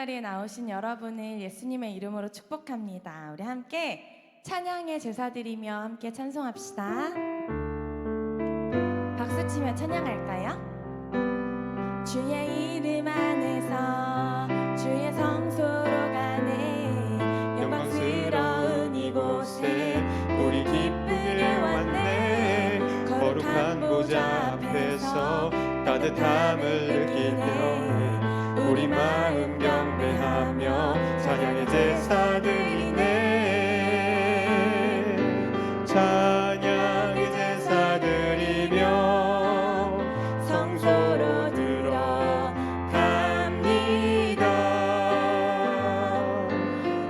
자리에 나오신 여러분을 예수님의 이름으로 축복합니다. 우리 함께 찬양의 제사드리며 함께 찬송합시다. 박수치며 찬양할까요? 주의 이름 안에서 주의 성소로 가네. 영광스러운 이곳에 우리 기쁘게 왔네. 거룩한 보좌 앞에서 따뜻함을 느끼네. 우리 마음 경배하며 찬양의 제사 드리네. 찬양의 제사 드리며 성소로 들어갑니다.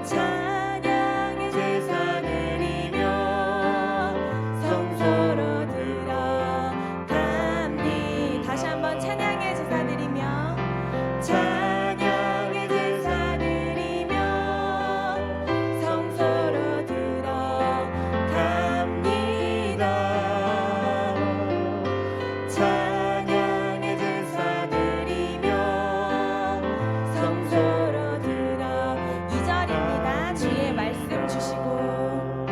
찬양의 제사 드리며 성소로 들어갑니다. 다시 한번 찬양의 제사 드리며 찬양의 제사 드리며 성소로 들어갑니다. 찬양의 제사 드리며 성소로 들어 2절입니다. 주의 말씀 주시고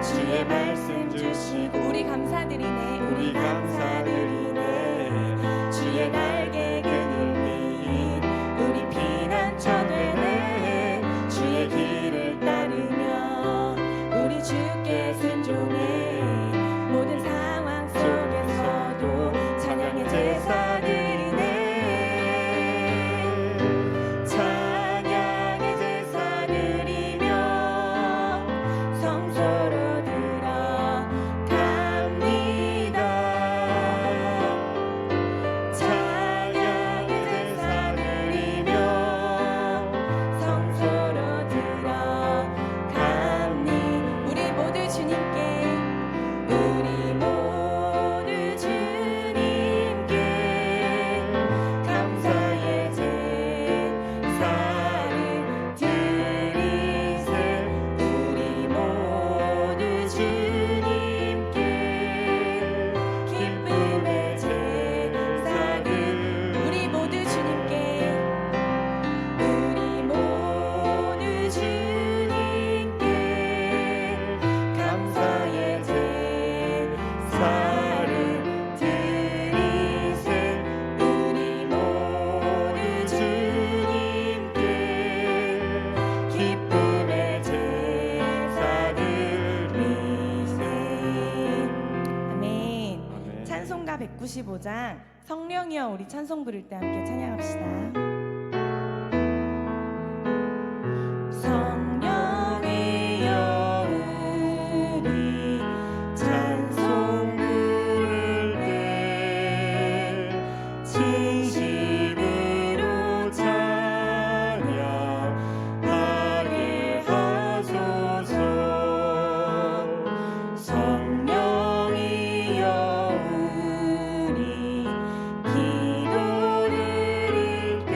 주의 말씀 주시고 우리 감사드리네. 우리 감사드리네. 주의 날개 우리 피난처 되네. 주의 길을 따르며 우리 주께 순종해. 모든 상황 속에서도 찬양의 제사 드리네. 찬양의 제사 드리며 성소로 들어갑니다. 찬양의 제사 드리며 성소로 들어갑니다. 우리 모두 주님께 우리 모두 주님께 감사의 제사를 드리세. 우리 모두 주님께 기쁨의 제사를 우리 모두 주님께 우리 모두 주님께 감사의 제사를 드리세. 우리 모두 주님께 기쁨의 제사 드리세. 아멘. 찬송가 195장 성령이여 우리 찬송 부를 때 함께 찬양합시다. 성령이여 우리 찬송 부를 때 진심으로 찬양하게 하소서. 성령이여 우리 기도 드릴 때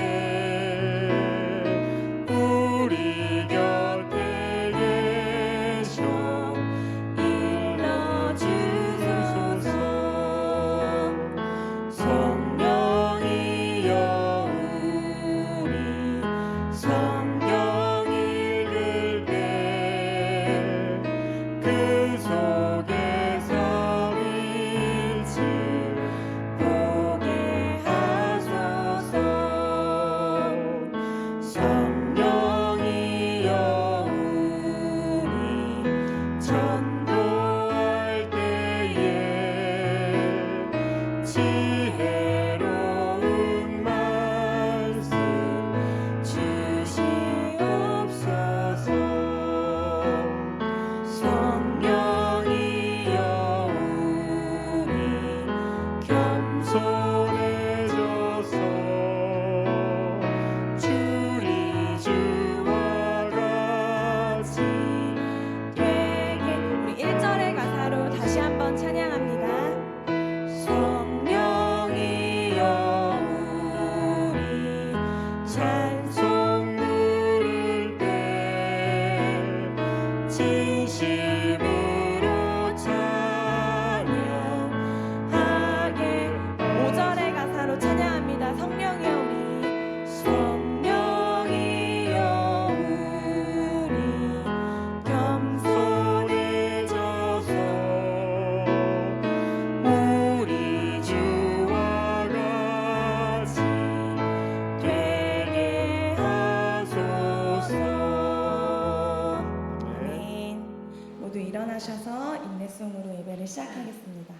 일어나셔서 인내송으로 예배를 시작하겠습니다.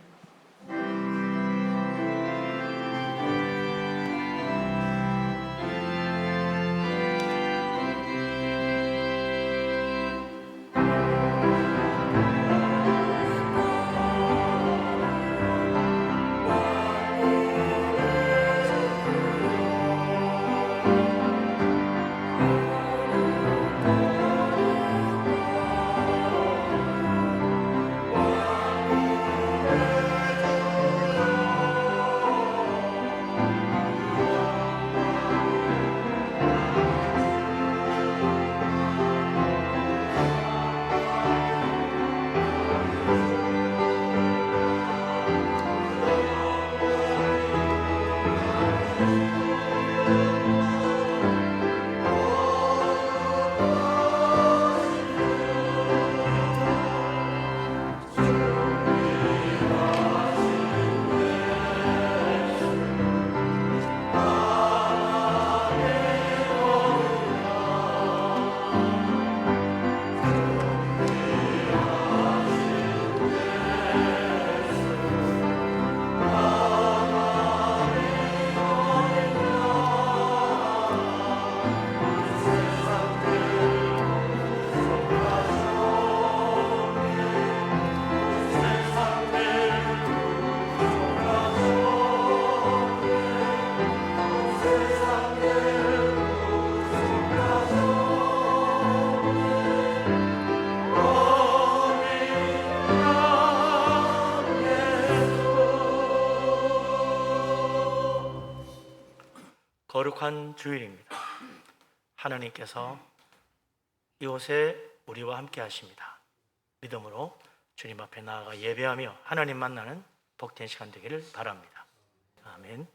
거룩한 주일입니다. 하나님께서 이곳에 우리와 함께 하십니다. 믿음으로 주님 앞에 나아가 예배하며 하나님 만나는 복된 시간 되기를 바랍니다. 아멘.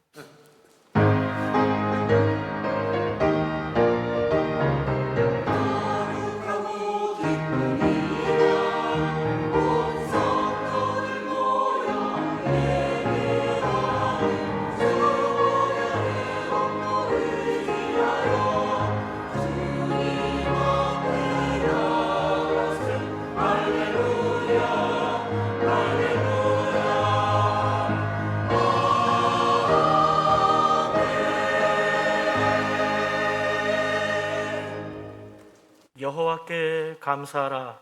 여호와께 감사하라.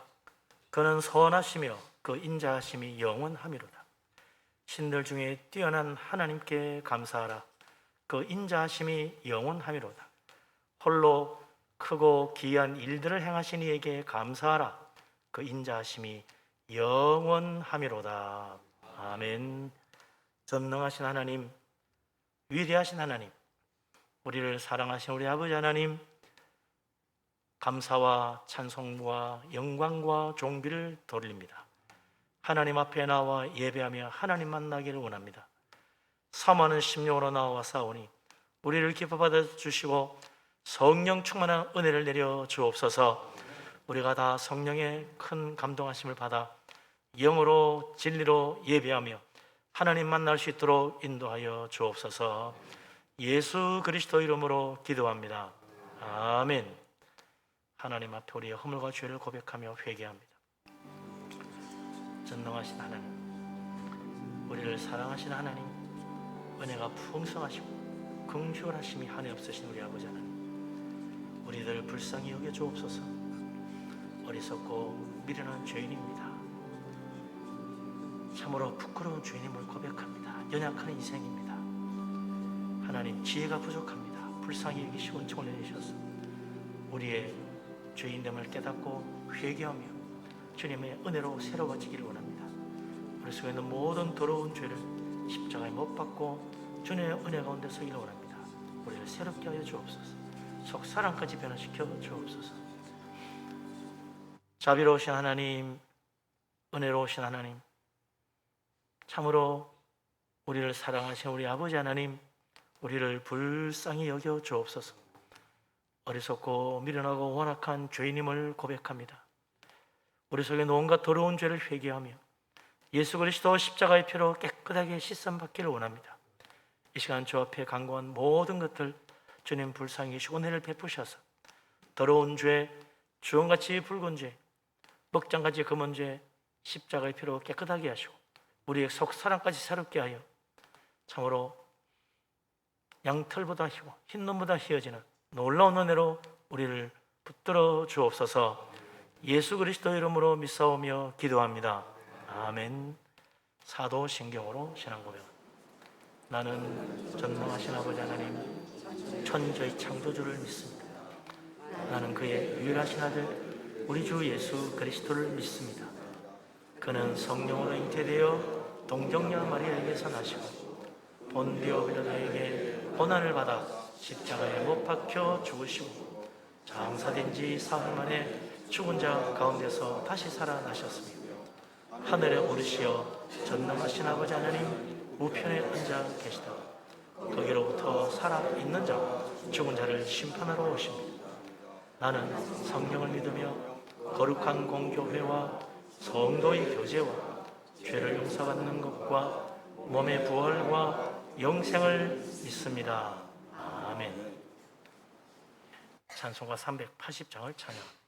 그는 선하시며 그 인자하심이 영원하미로다. 신들 중에 뛰어난 하나님께 감사하라. 그 인자하심이 영원하미로다. 홀로 크고 기이한 일들을 행하신 이에게 감사하라. 그 인자하심이 영원하미로다. 아멘. 전능하신 하나님, 위대하신 하나님, 우리를 사랑하신 우리 아버지 하나님, 감사와 찬송과 영광과 존귀를 돌립니다. 하나님 앞에 나와 예배하며 하나님 만나기를 원합니다. 사모하는 심령으로 나와 싸우니 우리를 기뻐 받아 주시고 성령 충만한 은혜를 내려 주옵소서. 우리가 다 성령의 큰 감동하심을 받아 영으로 진리로 예배하며 하나님 만날 수 있도록 인도하여 주옵소서. 예수 그리스도 이름으로 기도합니다. 아멘. 하나님 앞에 우리의 허물과 죄를 고백하며 회개합니다. 전능하신 하나님, 우리를 사랑하신 하나님, 은혜가 풍성하시고 긍휼하심이 한이 없으신 우리 아버지 하나님, 우리들 불쌍히 여겨 주옵소서. 어리석고 미련한 죄인입니다. 참으로 부끄러운 죄인임을 고백합니다. 연약한 인생입니다. 하나님, 지혜가 부족합니다. 불쌍히 여기시고 은총을 내리셔서 우리의 죄인됨을 깨닫고 회개하며 주님의 은혜로 새로워지기를 원합니다. 우리 속에 있는 모든 더러운 죄를 십자가에 못 박고 주님의 은혜 가운데 서기를 원합니다. 우리를 새롭게 하여 주옵소서. 속사랑까지 변화시켜 주옵소서. 자비로우신 하나님, 은혜로우신 하나님, 참으로 우리를 사랑하신 우리 아버지 하나님, 우리를 불쌍히 여겨 주옵소서. 어리석고 미련하고 완악한 죄인임을 고백합니다. 우리 속에 온갖 더러운 죄를 회개하며 예수 그리스도 십자가의 피로 깨끗하게 씻음받기를 원합니다. 이 시간 주 앞에 간구한 모든 것들 주님 불쌍히 계시고 은혜를 베푸셔서 더러운 죄, 주홍같이 붉은 죄, 먹장같이 검은 죄, 십자가의 피로 깨끗하게 하시고 우리의 속 사람까지 새롭게 하여 참으로 양털보다 희고 흰 눈보다 희어지는 놀라운 은혜로 우리를 붙들어 주옵소서. 예수 그리스도 이름으로 믿사오며 기도합니다. 아멘. 사도신경으로 신앙 고백. 나는 전능하신 아버지 하나님 천지의 창조주를 믿습니다. 나는 그의 유일하신 아들 우리 주 예수 그리스도를 믿습니다. 그는 성령으로 잉태되어 동정녀 마리아에게서 나시고 본디오 빌라도에게 고난을 받아 십자가에 못 박혀 죽으시고 장사된 지 사흘 만에 죽은 자 가운데서 다시 살아나셨으며 하늘에 오르시어 전능하신 아버지 하나님 우편에 앉아 계시다. 거기로부터 살아있는 자와 죽은 자를 심판하러 오십니다. 나는 성령을 믿으며 거룩한 공교회와 성도의 교제와 죄를 용서받는 것과 몸의 부활과 영생을 믿습니다. 아멘. 찬송가 380장을 찬양합니다.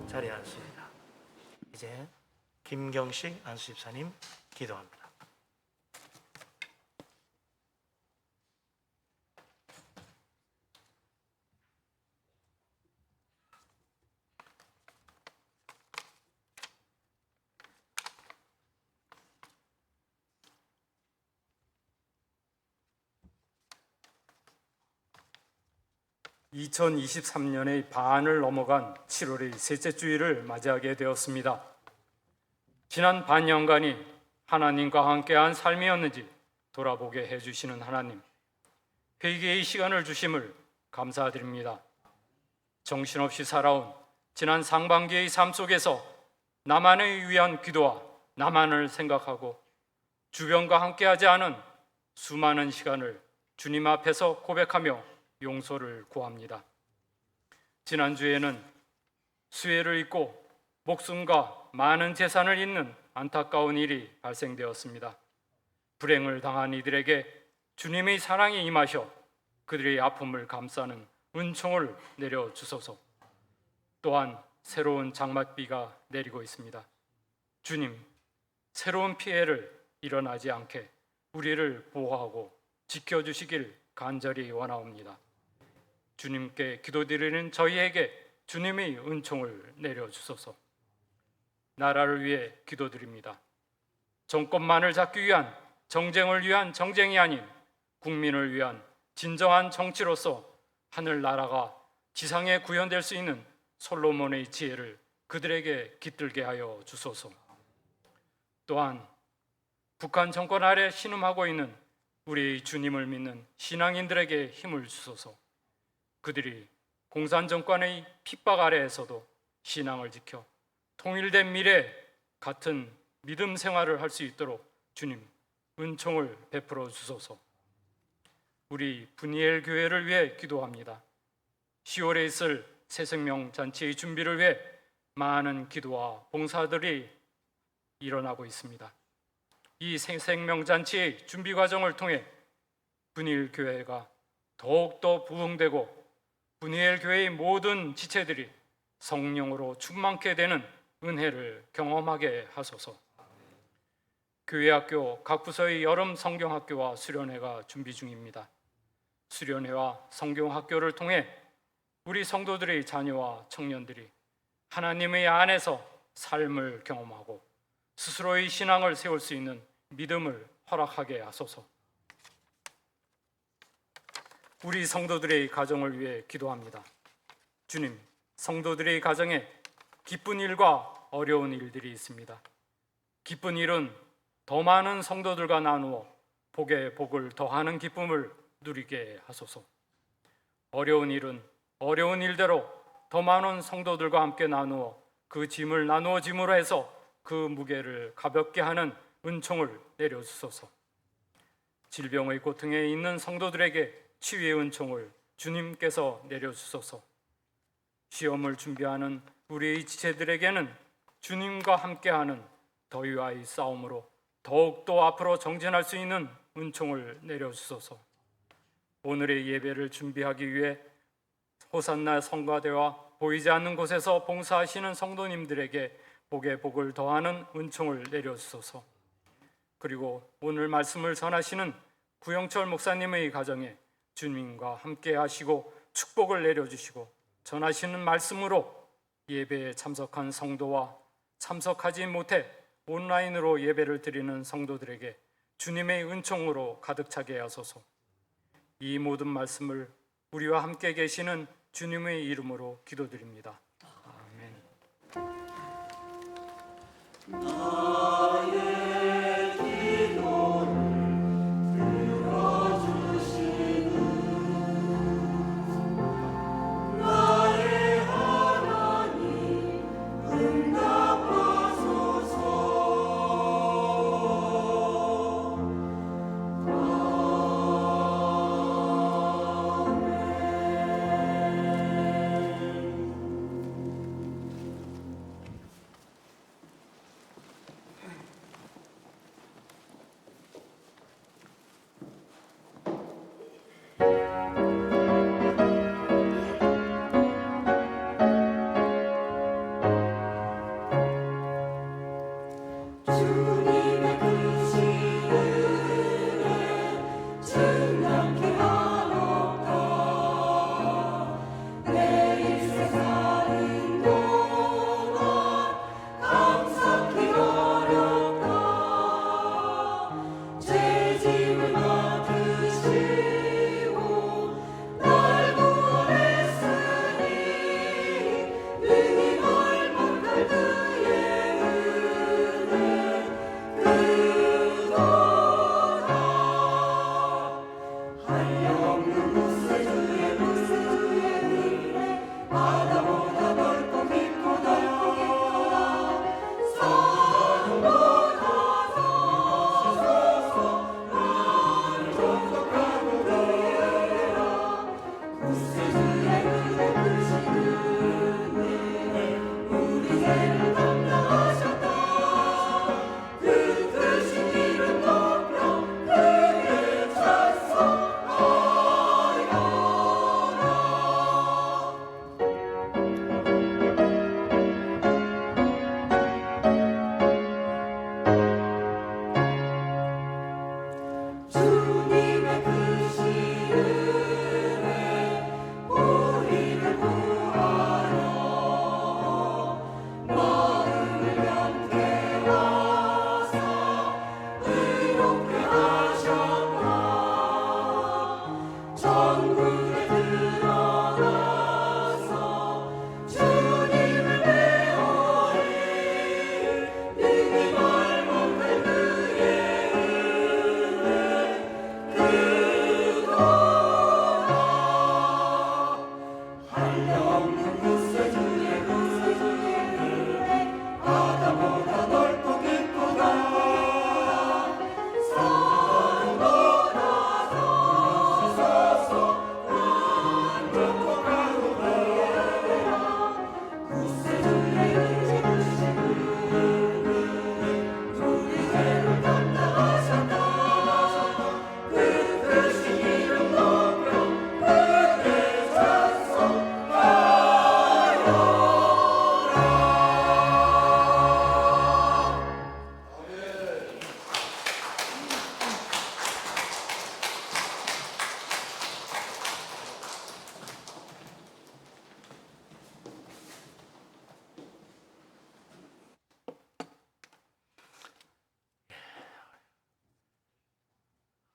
자리에 앉습니다. 이제 김경식 안수집사님 기도합니다. (2023년의) 반을 넘어간 7월의 셋째 주일을 맞이하게 되었습니다. 지난 반년간이 하나님과 함께한 삶이었는지 돌아보게 해주시는 하나님, 회개의 시간을 주심을 감사드립니다. 정신없이 살아온 지난 상반기의 삶 속에서 나만을 위한 기도와 나만을 생각하고 주변과 함께하지 않은 수많은 시간을 주님 앞에서 고백하며 용서를 구합니다. 지난주에는 수혜를 잊고 목숨과 많은 재산을 잃는 안타까운 일이 발생되었습니다. 불행을 당한 이들에게 주님의 사랑이 임하셔 그들의 아픔을 감싸는 은총을 내려 주소서. 또한 새로운 장맛비가 내리고 있습니다. 주님, 새로운 피해를 일어나지 않게 우리를 보호하고 지켜주시길 간절히 원하옵니다. 주님께 기도드리는 저희에게 주님의 은총을 내려 주소서. 나라를 위해 기도드립니다. 정권만을 잡기 위한 정쟁을 위한 정쟁이 아닌 국민을 위한 진정한 정치로서 하늘나라가 지상에 구현될 수 있는 솔로몬의 지혜를 그들에게 깃들게 하여 주소서. 또한 북한 정권 아래 신음하고 있는 우리 주님을 믿는 신앙인들에게 힘을 주소서. 그들이 공산 정권의 핍박 아래에서도 신앙을 지켜 통일된 미래 같은 믿음 생활을 할 수 있도록 주님 은총을 베풀어 주소서. 우리 분이엘 교회를 위해 기도합니다. 10월에 있을 새생명 잔치의 준비를 위해 많은 기도와 봉사들이 일어나고 있습니다. 이 새생명 잔치의 준비 과정을 통해 분이엘 교회가 더욱더 부흥되고 분이엘 교회의 모든 지체들이 성령으로 충만케 되는 은혜를 경험하게 하소서. 교회학교 각 부서의 여름 성경학교와 수련회가 준비 중입니다. 수련회와 성경학교를 통해 우리 성도들의 자녀와 청년들이 하나님의 안에서 삶을 경험하고 스스로의 신앙을 세울 수 있는 믿음을 허락하게 하소서. 우리 성도들의 가정을 위해 기도합니다. 주님, 성도들의 가정에 기쁜 일과 어려운 일들이 있습니다. 기쁜 일은 더 많은 성도들과 나누어 복에 복을 더하는 기쁨을 누리게 하소서. 어려운 일은 어려운 일대로 더 많은 성도들과 함께 나누어 그 짐을 나누어 짐으로 해서 그 무게를 가볍게 하는 은총을 내려주소서. 질병의 고통에 있는 성도들에게 치유의 은총을 주님께서 내려주소서. 시험을 준비하는 우리의 지체들에게는 주님과 함께하는 더위와의 싸움으로 더욱더 앞으로 정진할 수 있는 은총을 내려주소서. 오늘의 예배를 준비하기 위해 호산나 성가대와 보이지 않는 곳에서 봉사하시는 성도님들에게 복에 복을 더하는 은총을 내려주소서. 그리고 오늘 말씀을 전하시는 구영철 목사님의 가정에 주님과 함께 하시고 축복을 내려주시고 전하시는 말씀으로 예배에 참석한 성도와 참석하지 못해 온라인으로 예배를 드리는 성도들에게 주님의 은총으로 가득 차게 하소서. 이 모든 말씀을 우리와 함께 계시는 주님의 이름으로 기도드립니다. 아멘.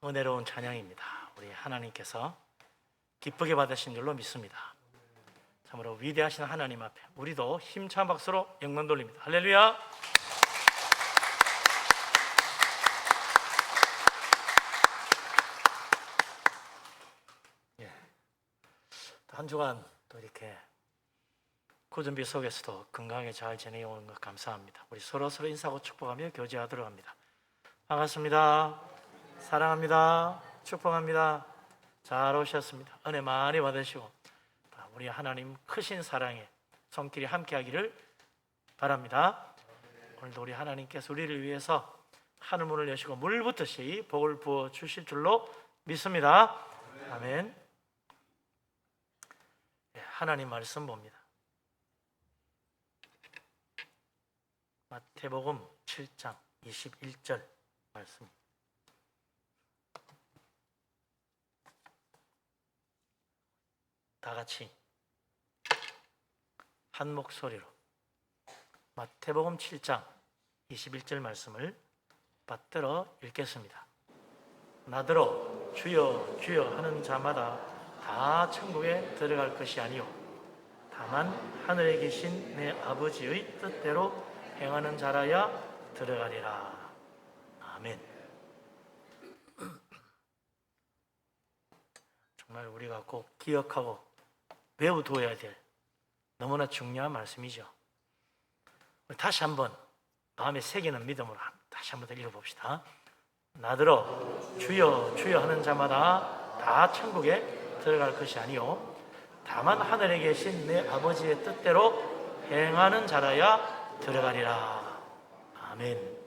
은혜로운 찬양입니다. 우리 하나님께서 기쁘게 받으신 줄로 믿습니다. 참으로 위대하신 하나님 앞에 우리도 힘찬 박수로 영광 돌립니다. 할렐루야. 한 주간 또 이렇게 구준비 속에서도 건강하게 잘 지내온 것 감사합니다. 우리 서로 인사하고 축복하며 교제하도록 합니다. 반갑습니다. 사랑합니다. 축복합니다. 잘 오셨습니다. 은혜 많이 받으시고 우리 하나님 크신 사랑에 손길이 함께하기를 바랍니다. 오늘도 우리 하나님께서 우리를 위해서 하늘문을 여시고 물 붓듯이 복을 부어 주실 줄로 믿습니다. 아멘. 하나님 말씀 봅니다. 마태복음 7장 21절 말씀. 다 같이 한 목소리로 마태복음 7장 21절 말씀을 받들어 읽겠습니다. 나더러 주여 주여 하는 자마다 다 천국에 들어갈 것이 아니요 다만 하늘에 계신 내 아버지의 뜻대로 행하는 자라야 들어가리라. 아멘. 정말 우리가 꼭 기억하고 외워두어야 될 너무나 중요한 말씀이죠. 다시 한번 마음에 새기는 믿음으로 다시 한번 더 읽어봅시다. 나더러 주여 주여 하는 자마다 다 천국에 들어갈 것이 아니요 다만 하늘에 계신 내 아버지의 뜻대로 행하는 자라야 들어가리라. 아멘.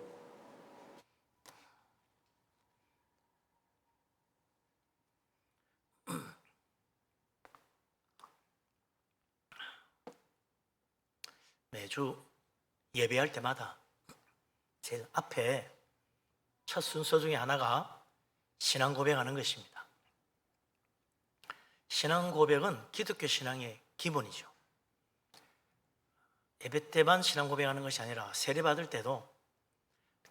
매주 예배할 때마다 제일 앞에 첫 순서 중에 하나가 신앙 고백하는 것입니다. 신앙 고백은 기독교 신앙의 기본이죠. 예배 때만 신앙 고백하는 것이 아니라 세례 받을 때도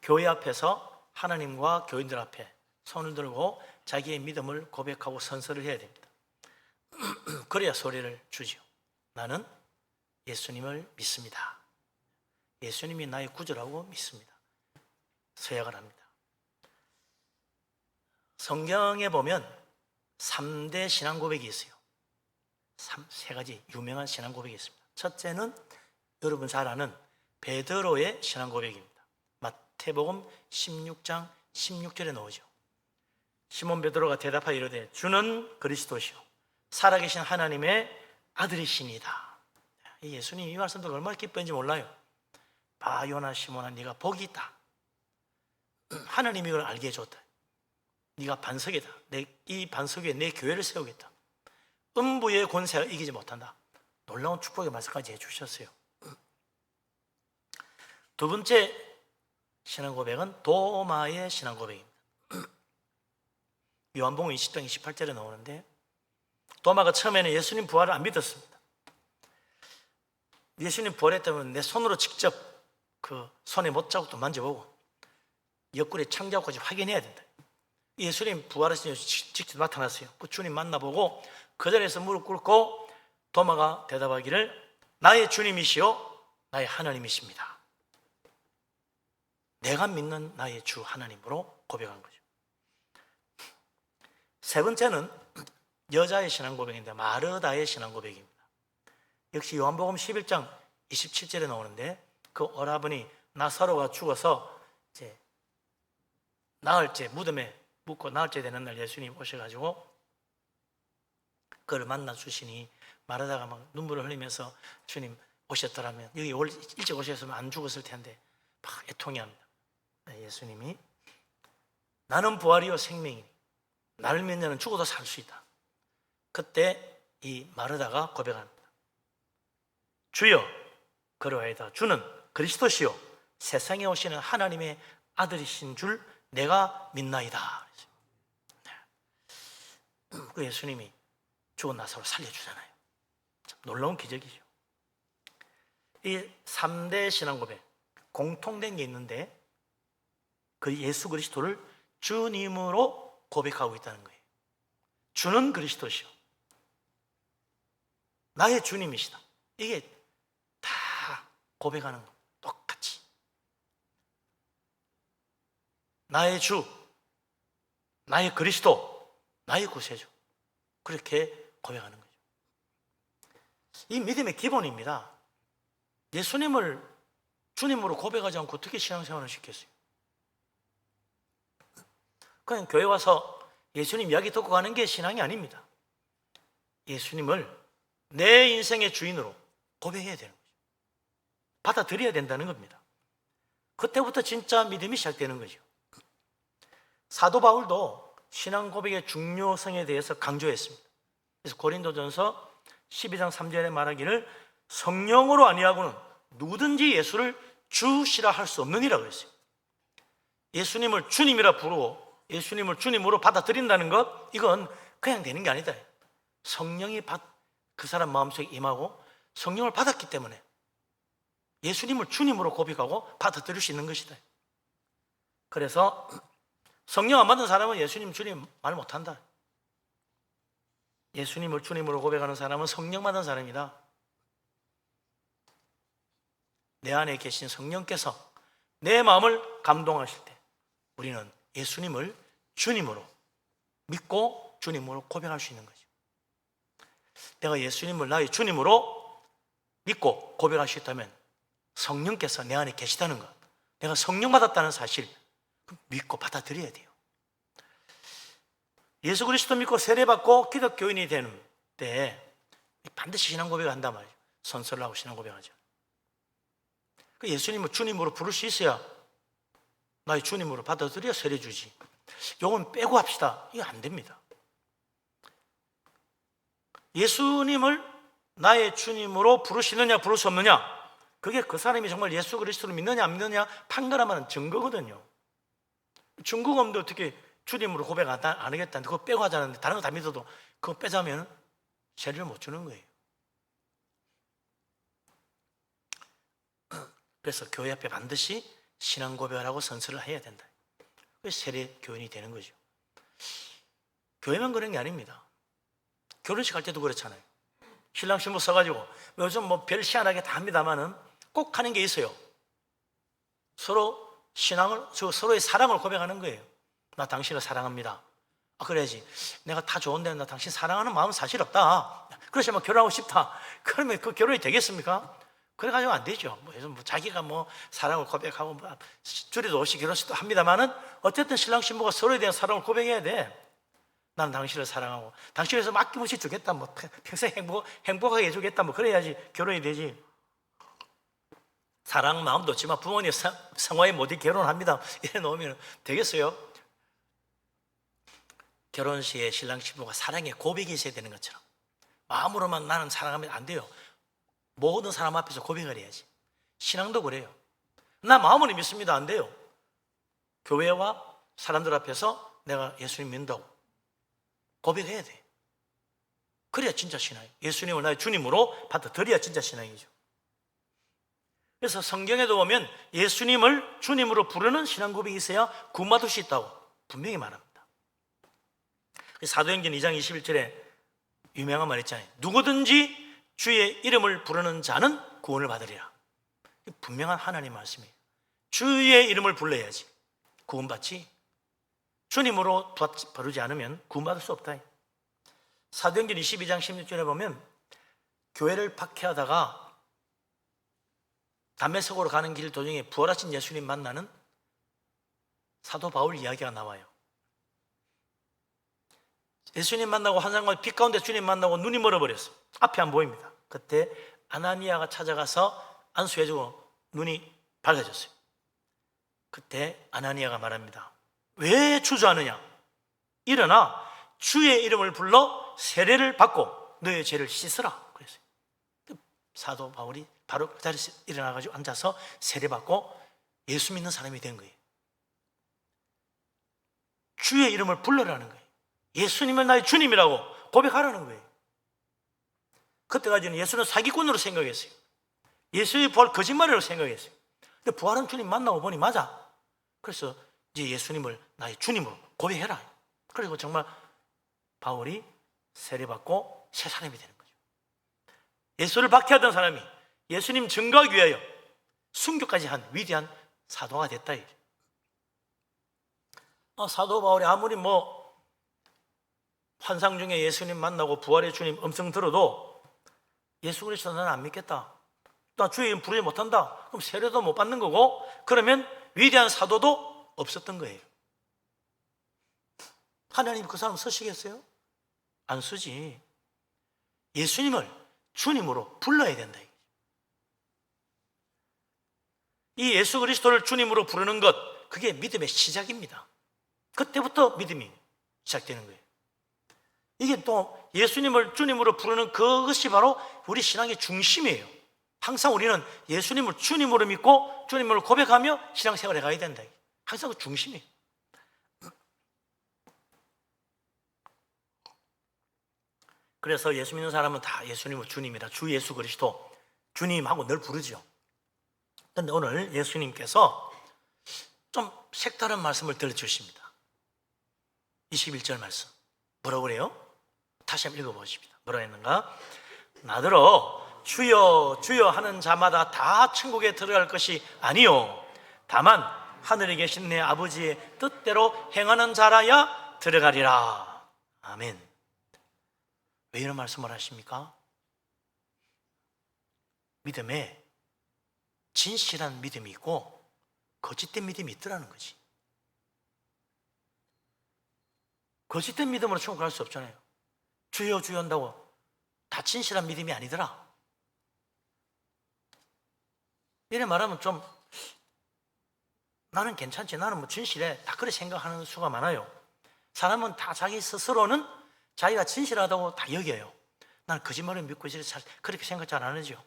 교회 앞에서 하나님과 교인들 앞에 손을 들고 자기의 믿음을 고백하고 선서를 해야 됩니다. 그래야 소리를 주죠. 나는 예수님을 믿습니다. 예수님이 나의 구주라고 믿습니다. 서약을 합니다. 성경에 보면 3대 신앙 고백이 있어요. 세 가지 유명한 신앙 고백이 있습니다. 첫째는 여러분 잘 아는 베드로의 신앙 고백입니다. 마태복음 16장 16절에 나오죠. 시몬 베드로가 대답하여 이르되 주는 그리스도시요 살아계신 하나님의 아들이시니다. 예수님 이 말씀 듣고 얼마나 기뻐했는지 몰라요. 봐 요나 시몬아 네가 복이 있다. 하나님이 이걸 알게 해줬다. 네가 반석이다. 이 반석 위에 내 교회를 세우겠다. 음부의 권세가 이기지 못한다. 놀라운 축복의 말씀까지 해주셨어요. 두 번째 신앙 고백은 도마의 신앙 고백입니다. 요한복음 20장 28절에 나오는데 도마가 처음에는 예수님 부활을 안 믿었습니다. 예수님 부활했다면 내 손으로 직접 그 손에 못자국도 만져보고 옆구리에 창자국까지 확인해야 된다. 예수님 부활하신 직접 나타났어요. 그 주님 만나보고 그 자리에서 무릎 꿇고 도마가 대답하기를 나의 주님이시요 나의 하나님이십니다. 내가 믿는 나의 주 하나님으로 고백한 거죠. 세 번째는 여자의 신앙 고백인데 마르다의 신앙 고백입니다. 역시 요한복음 11장 27절에 나오는데 그 오라버니 나사로가 죽어서 이제 나흘째 무덤에 묻고 나흘째 되는 날 예수님 오셔가지고 그를 만나 주시니 마르다가 막 눈물을 흘리면서 주님 오셨더라면 여기 일찍 오셨으면 안 죽었을 텐데 막 애통해합니다. 예수님이 나는 부활이요 생명이니 나를 믿는 자는 죽어도 살 수 있다. 그때 이 마르다가 고백합니다. 주여 그러하이다. 주는 그리스도시요 세상에 오시는 하나님의 아들이신 줄 내가 믿나이다. 그 예수님이 죽은 나사로 살려주잖아요. 참 놀라운 기적이죠. 이 3대 신앙 고백 공통된 게 있는데 그 예수 그리스도를 주님으로 고백하고 있다는 거예요. 주는 그리스도시요 나의 주님이시다. 이게 다 고백하는 거 똑같이. 나의 주, 나의 그리스도, 나의 구세주. 그렇게 고백하는 거죠. 이 믿음의 기본입니다. 예수님을 주님으로 고백하지 않고 어떻게 신앙생활을 시켰어요? 그냥 교회 와서 예수님 이야기 듣고 가는 게 신앙이 아닙니다. 예수님을 내 인생의 주인으로 고백해야 되는 거죠. 받아들여야 된다는 겁니다. 그때부터 진짜 믿음이 시작되는 거죠. 사도 바울도 신앙 고백의 중요성에 대해서 강조했습니다. 그래서 고린도전서 12장 3절에 말하기를 성령으로 아니하고는 누구든지 예수를 주시라 할 수 없느니라 그랬어요. 예수님을 주님이라 부르고 예수님을 주님으로 받아들인다는 것, 이건 그냥 되는 게 아니다. 성령이 그 사람 마음속에 임하고 성령을 받았기 때문에 예수님을 주님으로 고백하고 받아들일 수 있는 것이다. 그래서 성령 안 받은 사람은 예수님 주님 말 못한다. 예수님을 주님으로 고백하는 사람은 성령 받은 사람이다. 내 안에 계신 성령께서 내 마음을 감동하실 때 우리는 예수님을 주님으로 믿고 주님으로 고백할 수 있는 거죠. 내가 예수님을 나의 주님으로 믿고 고백할 수 있다면 성령께서 내 안에 계시다는 것, 내가 성령 받았다는 사실 믿고 받아들여야 돼요. 예수 그리스도 믿고 세례받고 기독교인이 되는 때 반드시 신앙 고백을 한단 말이에요. 선서를 하고 신앙 고백하죠. 예수님을 주님으로 부를 수 있어야 나의 주님으로 받아들여 세례 주지. 요건 빼고 합시다. 이거 안 됩니다. 예수님을 나의 주님으로 부르시느냐 부를 수 없느냐, 그게 그 사람이 정말 예수 그리스도를 믿느냐 안 믿느냐 판가름하는 증거거든요. 중국 없는데 어떻게 주님으로 고백 안 하겠다는데 그거 빼고 하자는데 다른 거 다 믿어도 그거 빼자면 세례를 못 주는 거예요. 그래서 교회 앞에 반드시 신앙 고백을 하고 선서를 해야 된다. 그래서 세례 교인이 되는 거죠. 교회만 그런 게 아닙니다. 결혼식 할 때도 그렇잖아요. 신랑 신부 서가지고 요즘 뭐 별 희한하게 다 합니다만은 꼭 하는 게 있어요. 서로 서로의 사랑을 고백하는 거예요. 나 당신을 사랑합니다. 그래야지. 내가 다 좋은데 나 당신 사랑하는 마음은 사실 없다. 그러시면 결혼하고 싶다. 그러면 그 결혼이 되겠습니까? 그래가지고 안 되죠. 뭐 자기가 뭐 사랑을 고백하고 뭐 줄여도 없이 결혼식도 합니다만은 어쨌든 신랑 신부가 서로에 대한 사랑을 고백해야 돼. 나는 당신을 사랑하고 당신을 위해서 맡김없이 주겠다. 뭐 평생 행복하게 해주겠다. 뭐 그래야지 결혼이 되지. 사랑 마음도 없지만 부모님 성화에 못이 결혼합니다. 이래 놓으면 되겠어요? 결혼식에 신랑 신부가 사랑의 고백이 있어야 되는 것처럼 마음으로만 나는 사랑하면 안 돼요. 모든 사람 앞에서 고백을 해야지. 신앙도 그래요. 나 마음으로 믿습니다. 안 돼요. 교회와 사람들 앞에서 내가 예수님 믿는다고 고백해야 돼. 그래야 진짜 신앙이에요. 예수님을 나의 주님으로 받아들여야 진짜 신앙이죠. 그래서 성경에도 보면 예수님을 주님으로 부르는 신앙 고백이 있어야 구원받을 수 있다고 분명히 말합니다. 사도행전 2장 21절에 유명한 말 있잖아요. 누구든지 주의 이름을 부르는 자는 구원을 받으리라. 분명한 하나님 말씀이에요. 주의 이름을 불러야지 구원받지. 주님으로 부르지 않으면 구원받을 수 없다. 사도행전 22장 16절에 보면 교회를 박해하다가 담메색으로 가는 길 도중에 부활하신 예수님 만나는 사도 바울 이야기가 나와요. 예수님 만나고 환상과 빛 가운데 주님 만나고 눈이 멀어버렸어. 앞이 안 보입니다. 그때 아나니아가 찾아가서 안수해주고 눈이 밝아졌어요. 그때 아나니아가 말합니다. 왜 주저하느냐? 일어나 주의 이름을 불러 세례를 받고 너의 죄를 씻으라 그랬어요. 사도 바울이 바로 그 자리에서 일어나가지고 앉아서 세례받고 예수 믿는 사람이 된 거예요. 주의 이름을 불러라는 거예요. 예수님은 나의 주님이라고 고백하라는 거예요. 그때까지는 예수는 사기꾼으로 생각했어요. 예수의 부활 거짓말이라고 생각했어요. 근데 부활한 주님 만나고 보니 맞아. 그래서 이제 예수님을 나의 주님으로 고백해라. 그리고 정말 바울이 세례받고 새 사람이 되는 거죠. 예수를 박해하던 사람이 예수님 증거하기 위하여 순교까지 한 위대한 사도가 됐다. 사도 바울이 아무리 환상 중에 예수님 만나고 부활의 주님 음성 들어도 예수 그리스도 나는 안 믿겠다, 나 주의 이름 부르지 못한다, 그럼 세례도 못 받는 거고, 그러면 위대한 사도도 없었던 거예요. 하나님 그 사람 쓰시겠어요? 안 쓰지. 예수님을 주님으로 불러야 된다. 이 예수 그리스도를 주님으로 부르는 것, 그게 믿음의 시작입니다. 그때부터 믿음이 시작되는 거예요. 이게 또 예수님을 주님으로 부르는 그것이 바로 우리 신앙의 중심이에요. 항상 우리는 예수님을 주님으로 믿고 주님을 고백하며 신앙생활에 가야 된다. 항상 그 중심이에요. 그래서 예수 믿는 사람은 다 예수님을 주님이다, 주 예수 그리스도 주님하고 늘 부르죠. 그런데 오늘 예수님께서 좀 색다른 말씀을 들려주십니다. 21절 말씀 뭐라고 그래요? 다시 한번 읽어보십니다. 뭐라 했는가? 나더러 주여 주여 하는 자마다 다 천국에 들어갈 것이 아니요 다만 하늘에 계신 내 아버지의 뜻대로 행하는 자라야 들어가리라. 아멘. 왜 이런 말씀을 하십니까? 믿음에 진실한 믿음이 있고 거짓된 믿음이 있더라는 거지. 거짓된 믿음으로 천국 갈 수 없잖아요. 주여 주여 한다고 다 진실한 믿음이 아니더라. 이래 말하면 좀 나는 괜찮지, 나는 진실해, 다 그렇게 생각하는 수가 많아요. 사람은 다 자기 스스로는 자기가 진실하다고 다 여겨요. 나는 거짓말을 믿고 있으니 그렇게 생각 잘 안 하죠.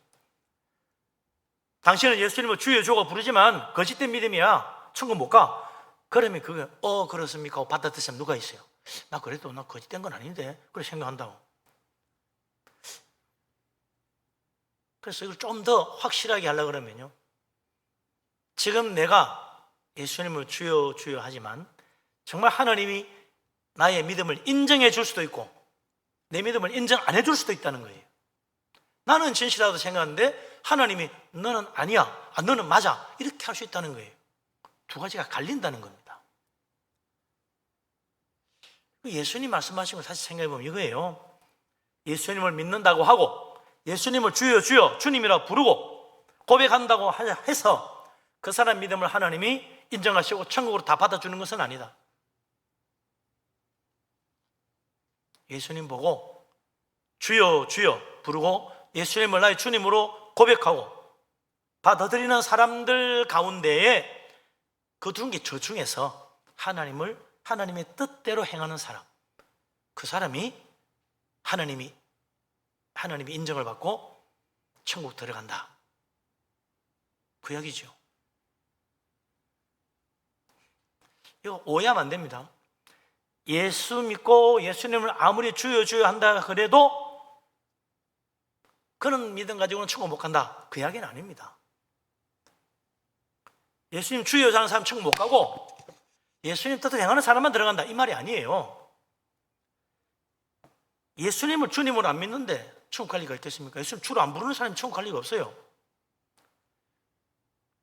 당신은 예수님을 주여 주가 부르지만 거짓된 믿음이야, 천국 못 가. 그러면 그게 그렇습니까 하고 받아들이면 누가 있어요? 나 그래도 나 거짓된 건 아닌데 그렇게 생각한다고. 그래서 이걸 좀 더 확실하게 하려고 그러면요, 지금 내가 예수님을 주여 주여 하지만 정말 하나님이 나의 믿음을 인정해 줄 수도 있고 내 믿음을 인정 안 해 줄 수도 있다는 거예요. 나는 진실하다고 생각하는데 하나님이 너는 아니야, 너는 맞아, 이렇게 할 수 있다는 거예요. 두 가지가 갈린다는 겁니다. 예수님 말씀하신 걸 다시 생각해 보면 이거예요. 예수님을 믿는다고 하고 예수님을 주여 주여 주님이라고 부르고 고백한다고 해서 그 사람 믿음을 하나님이 인정하시고 천국으로 다 받아주는 것은 아니다. 예수님 보고 주여 주여 부르고 예수님을 나의 주님으로 고백하고 받아들이는 사람들 가운데에 그 두 개 저 중에서 하나님의 뜻대로 행하는 사람, 그 사람이 하나님이 인정을 받고 천국 들어간다, 그 이야기죠. 이거 오해하면 안 됩니다. 예수 믿고 예수님을 아무리 주여 주여 한다 그래도 그런 믿음 가지고는 천국 못 간다, 그 이야기는 아닙니다. 예수님 주여 하는 사람 천국 못 가고 예수님 뜻을 행하는 사람만 들어간다, 이 말이 아니에요. 예수님을 주님으로 안 믿는데 천국 갈 리가 있겠습니까? 예수님 주로 안 부르는 사람이 천국 갈 리가 없어요.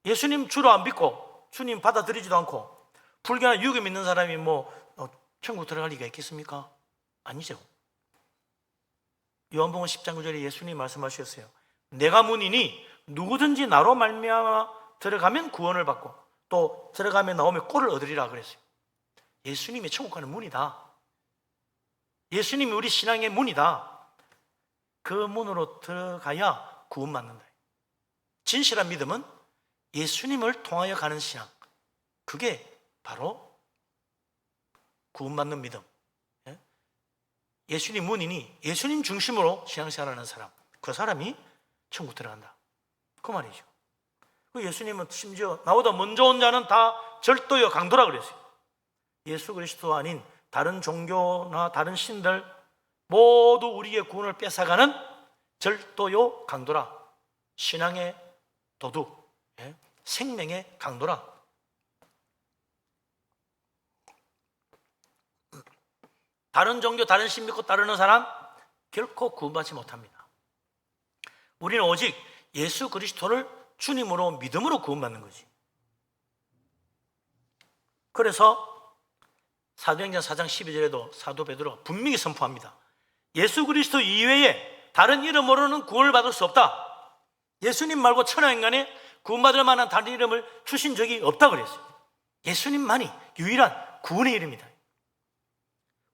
예수님 주로 안 믿고 주님 받아들이지도 않고 불교나 유교 믿는 사람이 천국 들어갈 리가 있겠습니까? 아니죠. 요한복음 10장 9절에 예수님이 말씀하셨어요. 내가 문이니 누구든지 나로 말미암아 들어가면 구원을 받고 또 들어가면 나오면 꼴을 얻으리라 그랬어요. 예수님이 천국 가는 문이다. 예수님이 우리 신앙의 문이다. 그 문으로 들어가야 구원받는다. 진실한 믿음은 예수님을 통하여 가는 신앙, 그게 바로 구원받는 믿음. 예수님 문이니 예수님 중심으로 신앙생활하는 사람, 그 사람이 천국 들어간다, 그 말이죠. 예수님은 심지어 나보다 먼저 온 자는 다 절도요 강도라 그랬어요. 예수 그리스도 아닌 다른 종교나 다른 신들 모두 우리의 구원을 뺏어가는 절도요 강도라, 신앙의 도둑, 생명의 강도라. 다른 종교, 다른 신 믿고 따르는 사람 결코 구원받지 못합니다. 우리는 오직 예수 그리스도를 주님으로 믿음으로 구원받는 거지. 그래서 사도행전 4장 12절에도 사도 베드로가 분명히 선포합니다. 예수 그리스도 이외에 다른 이름으로는 구원을 받을 수 없다. 예수님 말고 천하인간에 구원받을 만한 다른 이름을 주신 적이 없다 그랬어요. 예수님만이 유일한 구원의 이름이다.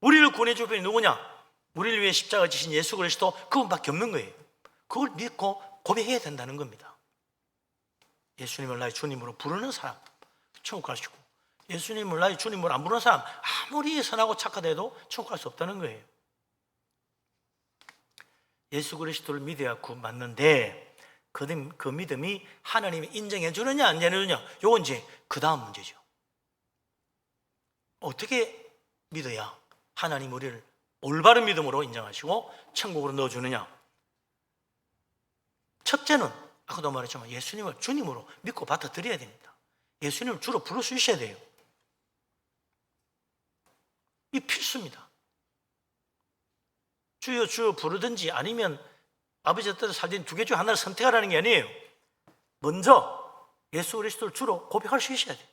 우리를 구원해 줄 분이 누구냐? 우리를 위해 십자가 지신 예수 그리스도, 그분밖에 없는 거예요. 그걸 믿고 고백해야 된다는 겁니다. 예수님을 나의 주님으로 부르는 사람 천국 갈 수 있고, 예수님을 나의 주님으로 안 부르는 사람 아무리 선하고 착하대도 천국 갈 수 없다는 거예요. 예수 그리스도를 믿어야 구원받는데 그 믿음이 하나님이 인정해 주느냐 안 해주느냐, 요건 이제 그 다음 문제죠. 어떻게 믿어야 하나님 우리를 올바른 믿음으로 인정하시고 천국으로 넣어주느냐? 첫째는 아까도 말했지만 예수님을 주님으로 믿고 받아들여야 됩니다. 예수님을 주로 부를 수 있어야 돼요. 이 필수입니다. 주여 주여 부르든지 아니면 아버지 뜻대로 살든지 두 개 중 하나를 선택하라는 게 아니에요. 먼저 예수 그리스도를 주로 고백할 수 있어야 돼요.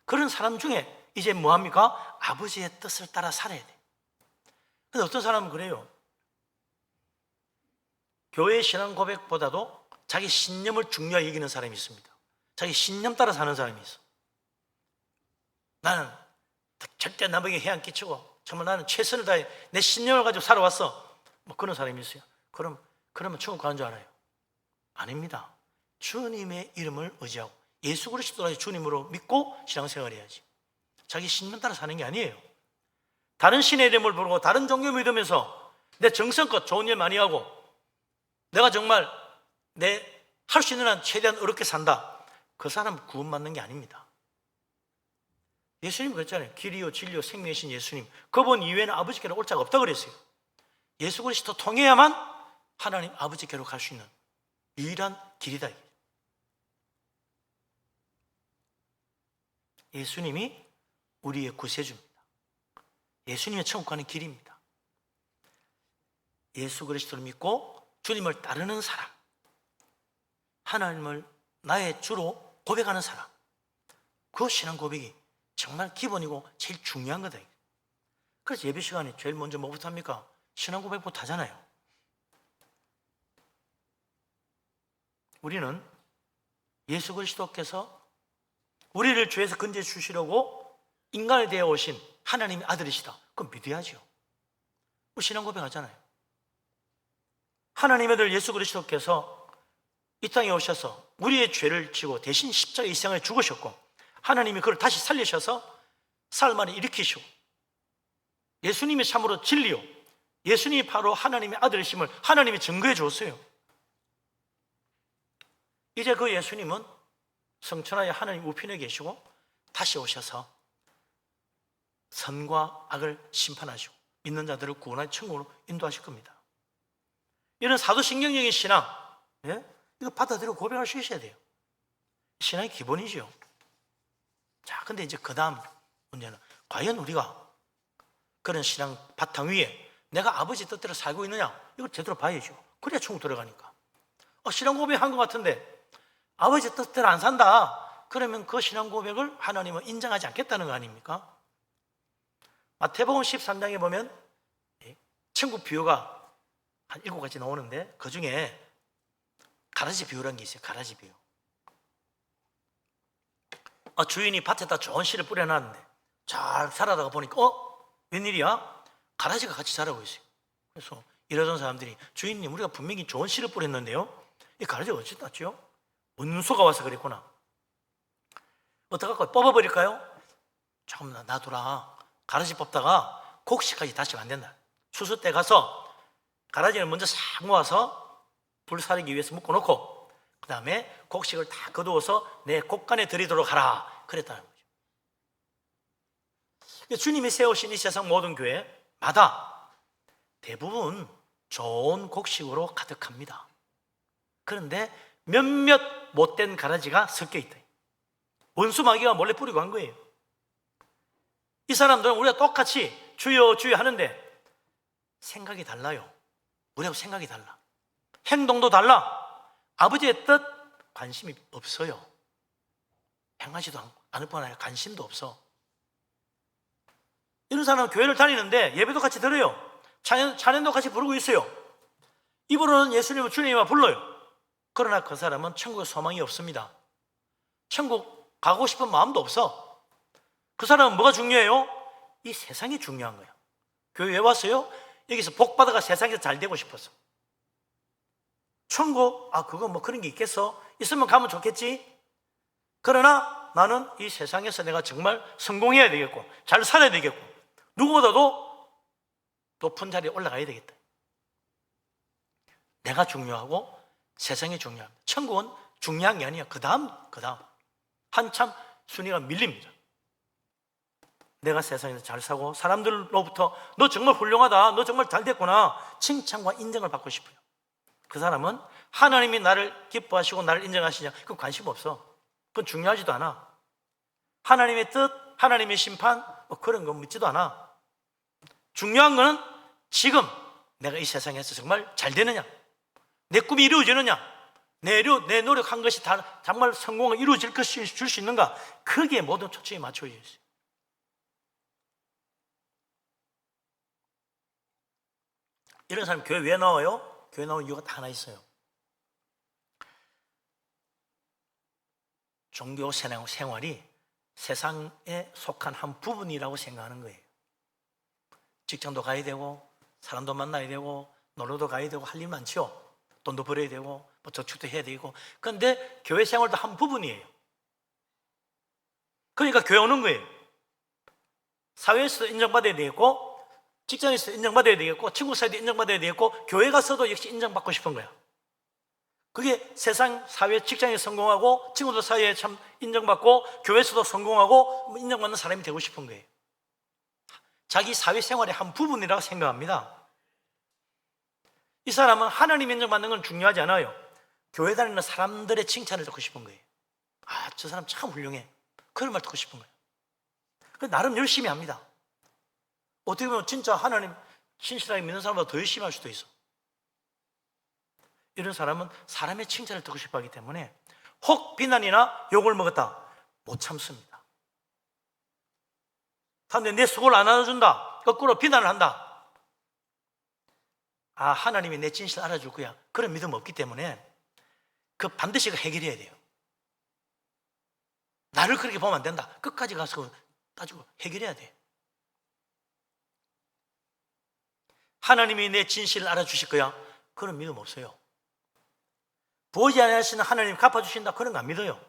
그런 사람 중에 이제 뭐합니까? 아버지의 뜻을 따라 살아야 돼요. 근데 어떤 사람은 그래요. 교회 신앙 고백보다도 자기 신념을 중요하게 여기는 사람이 있습니다. 자기 신념 따라 사는 사람이 있어. 나는 절대 남에게 해안 끼치고 정말 나는 최선을 다해 내 신념을 가지고 살아왔어. 뭐 그런 사람이 있어요. 그러면 천국 가는 줄 알아요? 아닙니다. 주님의 이름을 의지하고 예수 그리스도를 주님으로 믿고 신앙생활을 해야지. 자기 신념 따라 사는 게 아니에요. 다른 신의 이름을 부르고 다른 종교 믿으면서 내 정성껏 좋은 일 많이 하고 내가 정말 내 할 수 있는 한 최대한 어렵게 산다. 그 사람 구원받는 게 아닙니다. 예수님 그랬잖아요. 길이요 진리요 생명이신 예수님, 그분 이외에는 아버지께로 올 자가 없다고 그랬어요. 예수 그리스도 통해야만 하나님 아버지께로 갈 수 있는 유일한 길이다. 예수님이 우리의 구세주입니다. 예수님의 천국 가는 길입니다. 예수 그리스도를 믿고 주님을 따르는 사람, 하나님을 나의 주로 고백하는 사람, 그 신앙 고백이 정말 기본이고 제일 중요한 거다. 그래서 예배 시간에 제일 먼저 뭐부터 합니까? 신앙 고백부터 하잖아요. 우리는 예수 그리스도께서 우리를 죄에서 건져 주시려고 인간이 되어 오신 하나님의 아들이시다. 그건 믿어야죠. 신앙 고백하잖아요. 하나님의 아들 예수 그리스도께서 이 땅에 오셔서 우리의 죄를 지고 대신 십자가의 이 세상에 죽으셨고, 하나님이 그걸 다시 살리셔서 사흘 만에 일으키시고, 예수님이 참으로 진리요, 예수님이 바로 하나님의 아들이심을 하나님이 증거해 주었어요. 이제 그 예수님은 성천하에 하나님 우편에 계시고 다시 오셔서 선과 악을 심판하시고 믿는 자들을 구원하여 천국으로 인도하실 겁니다. 이런 사도신경적인 신앙, 이거 받아들이고 고백할 수 있어야 돼요. 신앙의 기본이죠. 자, 근데 이제 그 다음 문제는 과연 우리가 그런 신앙 바탕 위에 내가 아버지 뜻대로 살고 있느냐, 이걸 제대로 봐야죠. 그래야 천국 들어가니까. 신앙 고백한 것 같은데 아버지 뜻대로 안 산다, 그러면 그 신앙 고백을 하나님은 인정하지 않겠다는 거 아닙니까? 마태복음 13장에 보면 천국 비유가 한 7가지 나오는데 그 중에 가라지 비유라는 게 있어요. 가라지 비유. 주인이 밭에다 좋은 씨를 뿌려놨는데 잘 자라다가 보니까 웬일이야? 가라지가 같이 자라고 있어요. 그래서 이러던 사람들이 주인님, 우리가 분명히 좋은 씨를 뿌렸는데요, 이 가라지가 어찌 났죠? 원수가 와서 그랬구나. 어떡할까요? 뽑아버릴까요? 조금 놔두라. 가라지 뽑다가 곡식까지 다시 만든다. 추수 때 가서 가라지를 먼저 싹 모아서 불 사르기 위해서 묶어놓고 그 다음에 곡식을 다 거두어서 내 곡간에 들이도록 하라, 그랬다는 거죠. 주님이 세우신 이 세상 모든 교회마다 대부분 좋은 곡식으로 가득합니다. 그런데 몇몇 못된 가라지가 섞여 있다. 원수 마귀가 몰래 뿌리고 한 거예요. 이 사람들은 우리가 똑같이 주여 주여 하는데 생각이 달라요. 우리하고 생각이 달라. 행동도 달라. 아버지의 뜻 관심이 없어요. 행하지도 않을 뿐 아니라 관심도 없어. 이런 사람은 교회를 다니는데 예배도 같이 들어요. 찬양도 같이 부르고 있어요. 입으로는 예수님을 주님이라 불러요. 그러나 그 사람은 천국에 소망이 없습니다. 천국 가고 싶은 마음도 없어. 그 사람은 뭐가 중요해요? 이 세상이 중요한 거야. 교회 왜 왔어요? 여기서 복 받아가 세상에서 잘 되고 싶어서. 천국, 그거 뭐 그런 게 있겠어? 있으면 가면 좋겠지? 그러나 나는 이 세상에서 내가 정말 성공해야 되겠고, 잘 살아야 되겠고, 누구보다도 높은 자리에 올라가야 되겠다. 내가 중요하고 세상이 중요합니다. 천국은 중요한 게 아니야. 그 다음. 한참 순위가 밀립니다. 내가 세상에서 잘 사고 사람들로부터 너 정말 훌륭하다, 너 정말 잘 됐구나 칭찬과 인정을 받고 싶어요. 그 사람은 하나님이 나를 기뻐하시고 나를 인정하시냐, 그건 관심 없어. 그건 중요하지도 않아. 하나님의 뜻, 하나님의 심판, 그런 건 묻지도 않아. 중요한 거는 지금 내가 이 세상에서 정말 잘 되느냐, 내 꿈이 이루어지느냐, 내 노력한 것이 다 정말 성공을 이루어질 것이 줄 수 있는가, 거기에 모든 초점이 맞춰져 있어요. 이런 사람이 교회 왜 나와요? 교회 나오는 이유가 다 하나 있어요. 종교 생활이 세상에 속한 한 부분이라고 생각하는 거예요. 직장도 가야 되고 사람도 만나야 되고 놀러도 가야 되고 할 일 많죠. 돈도 벌어야 되고 뭐 저축도 해야 되고. 그런데 교회 생활도 한 부분이에요. 그러니까 교회 오는 거예요. 사회에서도 인정받아야 되겠고, 직장에서 인정받아야 되겠고, 친구 사이도 인정받아야 되겠고, 교회 가서도 역시 인정받고 싶은 거야. 그게 세상, 사회, 직장에 성공하고 친구들 사이에 참 인정받고 교회에서도 성공하고 인정받는 사람이 되고 싶은 거예요. 자기 사회생활의 한 부분이라고 생각합니다. 이 사람은 하나님 인정받는 건 중요하지 않아요. 교회 다니는 사람들의 칭찬을 듣고 싶은 거예요. 저 사람 참 훌륭해, 그런 말 듣고 싶은 거예요. 나름 열심히 합니다. 어떻게 보면 진짜 하나님 신실하게 믿는 사람보다 더 열심히 할 수도 있어. 이런 사람은 사람의 칭찬을 듣고 싶어 하기 때문에 혹 비난이나 욕을 먹었다, 못 참습니다. 사람들이 내 수고를 안 알아준다, 거꾸로 비난을 한다. 하나님이 내 진실을 알아줄 거야, 그런 믿음 없기 때문에 그 반드시 해결해야 돼요. 나를 그렇게 보면 안 된다, 끝까지 가서 따지고 해결해야 돼. 하나님이 내 진실을 알아주실 거야, 그런 믿음 없어요. 보이지 않으시는 하나님 갚아주신다, 그런 거 안 믿어요.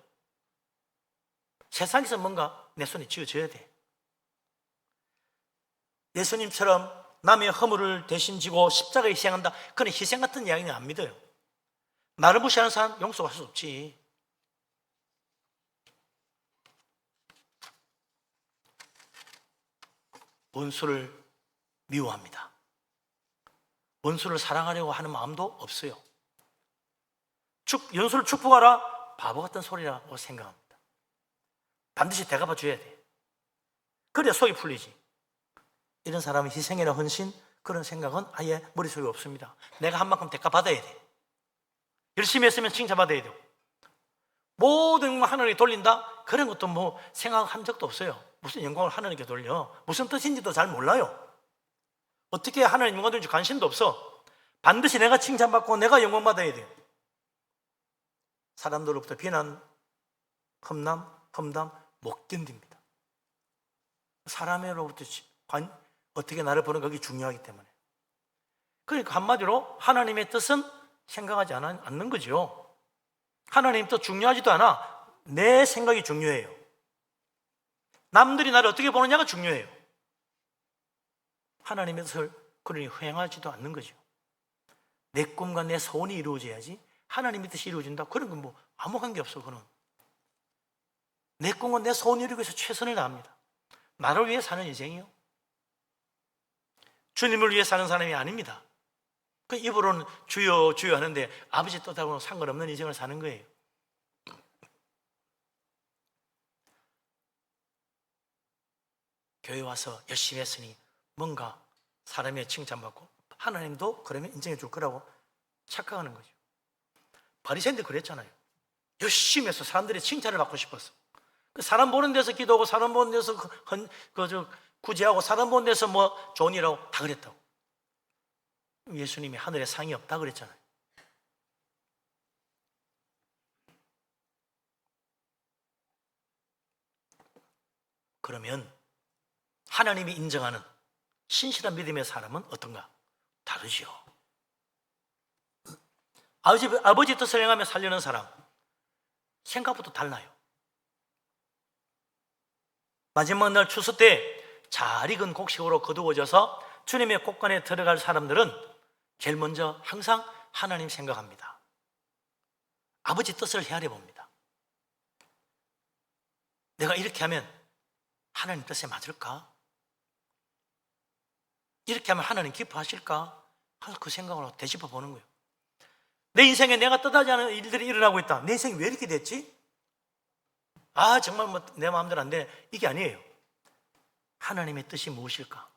세상에서 뭔가 내 손에 쥐어져야 돼. 예수님처럼 남의 허물을 대신 지고 십자가에 희생한다, 그런 희생 같은 이야기는 안 믿어요. 나를 무시하는 사람 용서할 수 없지. 원수를 미워합니다. 원수를 사랑하려고 하는 마음도 없어요. 연수를 축복하라, 바보 같은 소리라고 생각합니다. 반드시 대갚아 줘야 돼. 그래야 속이 풀리지. 이런 사람은 희생이나 헌신, 그런 생각은 아예 머릿속에 없습니다. 내가 한 만큼 대가받아야 돼. 열심히 했으면 칭찬받아야 되고, 모든 걸 하나님께 돌린다, 그런 것도 뭐 생각한 적도 없어요. 무슨 영광을 하나님께 돌려, 무슨 뜻인지도 잘 몰라요. 어떻게 하나님 영광 돌리는지 관심도 없어. 반드시 내가 칭찬받고 내가 영광받아야 돼요. 사람들로부터 비난, 험담 못 견딥니다. 사람으로부터 어떻게 나를 보는 것이 중요하기 때문에. 그러니까 한마디로 하나님의 뜻은 생각하지 않는 거죠. 하나님 뜻 중요하지도 않아. 내 생각이 중요해요. 남들이 나를 어떻게 보느냐가 중요해요. 하나님의 뜻을 그러니 횡하지도 않는 거죠. 내 꿈과 내 소원이 이루어져야지 하나님의 뜻이 이루어진다, 그런 건 뭐 아무 관계 없어. 그는 내 꿈과 내 소원을 이루기 위해서 최선을 다합니다. 나를 위해 사는 인생이요, 주님을 위해 사는 사람이 아닙니다. 그 입으로는 주여 주여 하는데 아버지 뜻하고는 상관없는 인생을 사는 거예요. 교회 와서 열심히 했으니 뭔가 사람의 칭찬받고 하나님도 그러면 인정해 줄 거라고 착각하는 거죠. 바리새인들 그랬잖아요. 열심히 해서 사람들의 칭찬을 받고 싶었어. 사람 보는 데서 기도하고 사람 보는 데서 구제하고 사람 보는 데서 뭐 좋은 일하고 다 그랬다고. 예수님이 하늘에 상이 없다 그랬잖아요. 그러면 하나님이 인정하는 신실한 믿음의 사람은 어떤가? 다르죠. 아버지 뜻을 행하며 살려는 사람, 생각보다 달라요. 마지막 날 추수 때 잘 익은 곡식으로 거두어져서 주님의 곳간에 들어갈 사람들은 제일 먼저 항상 하나님 생각합니다. 아버지 뜻을 헤아려 봅니다. 내가 이렇게 하면 하나님 뜻에 맞을까? 이렇게 하면 하나님 기뻐하실까? 그 생각으로 되짚어 보는 거예요. 내 인생에 내가 뜻하지 않은 일들이 일어나고 있다. 내 인생이 왜 이렇게 됐지? 정말 뭐 내 마음대로 안 돼. 이게 아니에요. 하나님의 뜻이 무엇일까?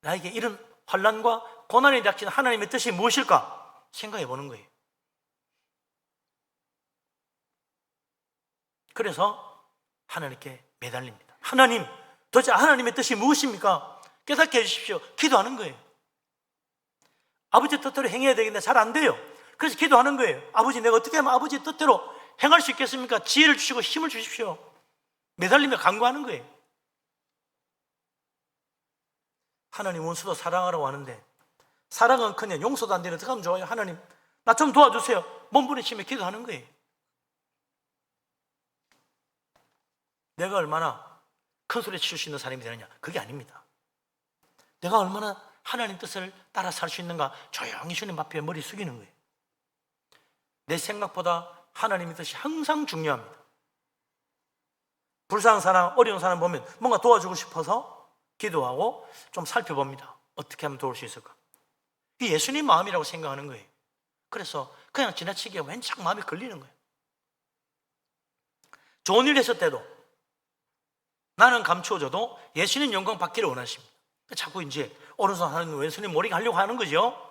나에게 이런 환난과 고난이 닥친 하나님의 뜻이 무엇일까? 생각해 보는 거예요. 그래서 하나님께 매달립니다. 하나님, 도대체 하나님의 뜻이 무엇입니까? 깨닫게 해주십시오. 기도하는 거예요. 아버지 뜻대로 행해야 되겠는데 잘 안 돼요. 그래서 기도하는 거예요. 아버지, 내가 어떻게 하면 아버지 뜻대로 행할 수 있겠습니까? 지혜를 주시고 힘을 주십시오. 매달리며 간구하는 거예요. 하나님, 원수도 사랑하라고 하는데 사랑은 그냥 용서도 안 되는 어떻게 하면 좋아요? 하나님, 나 좀 도와주세요. 몸부림치며 기도하는 거예요. 내가 얼마나 큰 소리 칠 수 있는 사람이 되느냐? 그게 아닙니다. 내가 얼마나 하나님 뜻을 따라 살 수 있는가? 조용히 주님 앞에 머리 숙이는 거예요. 내 생각보다 하나님의 뜻이 항상 중요합니다. 불쌍한 사람, 어려운 사람 보면 뭔가 도와주고 싶어서 기도하고 좀 살펴봅니다. 어떻게 하면 도울 수 있을까? 이게 예수님 마음이라고 생각하는 거예요. 그래서 그냥 지나치게 왠지 마음이 걸리는 거예요. 좋은 일 했을 때도 나는 감추어져도 예수님 영광 받기를 원하십니다. 자꾸 이제 오른손 하는 왼손이 모르게 하려고 하는 거죠.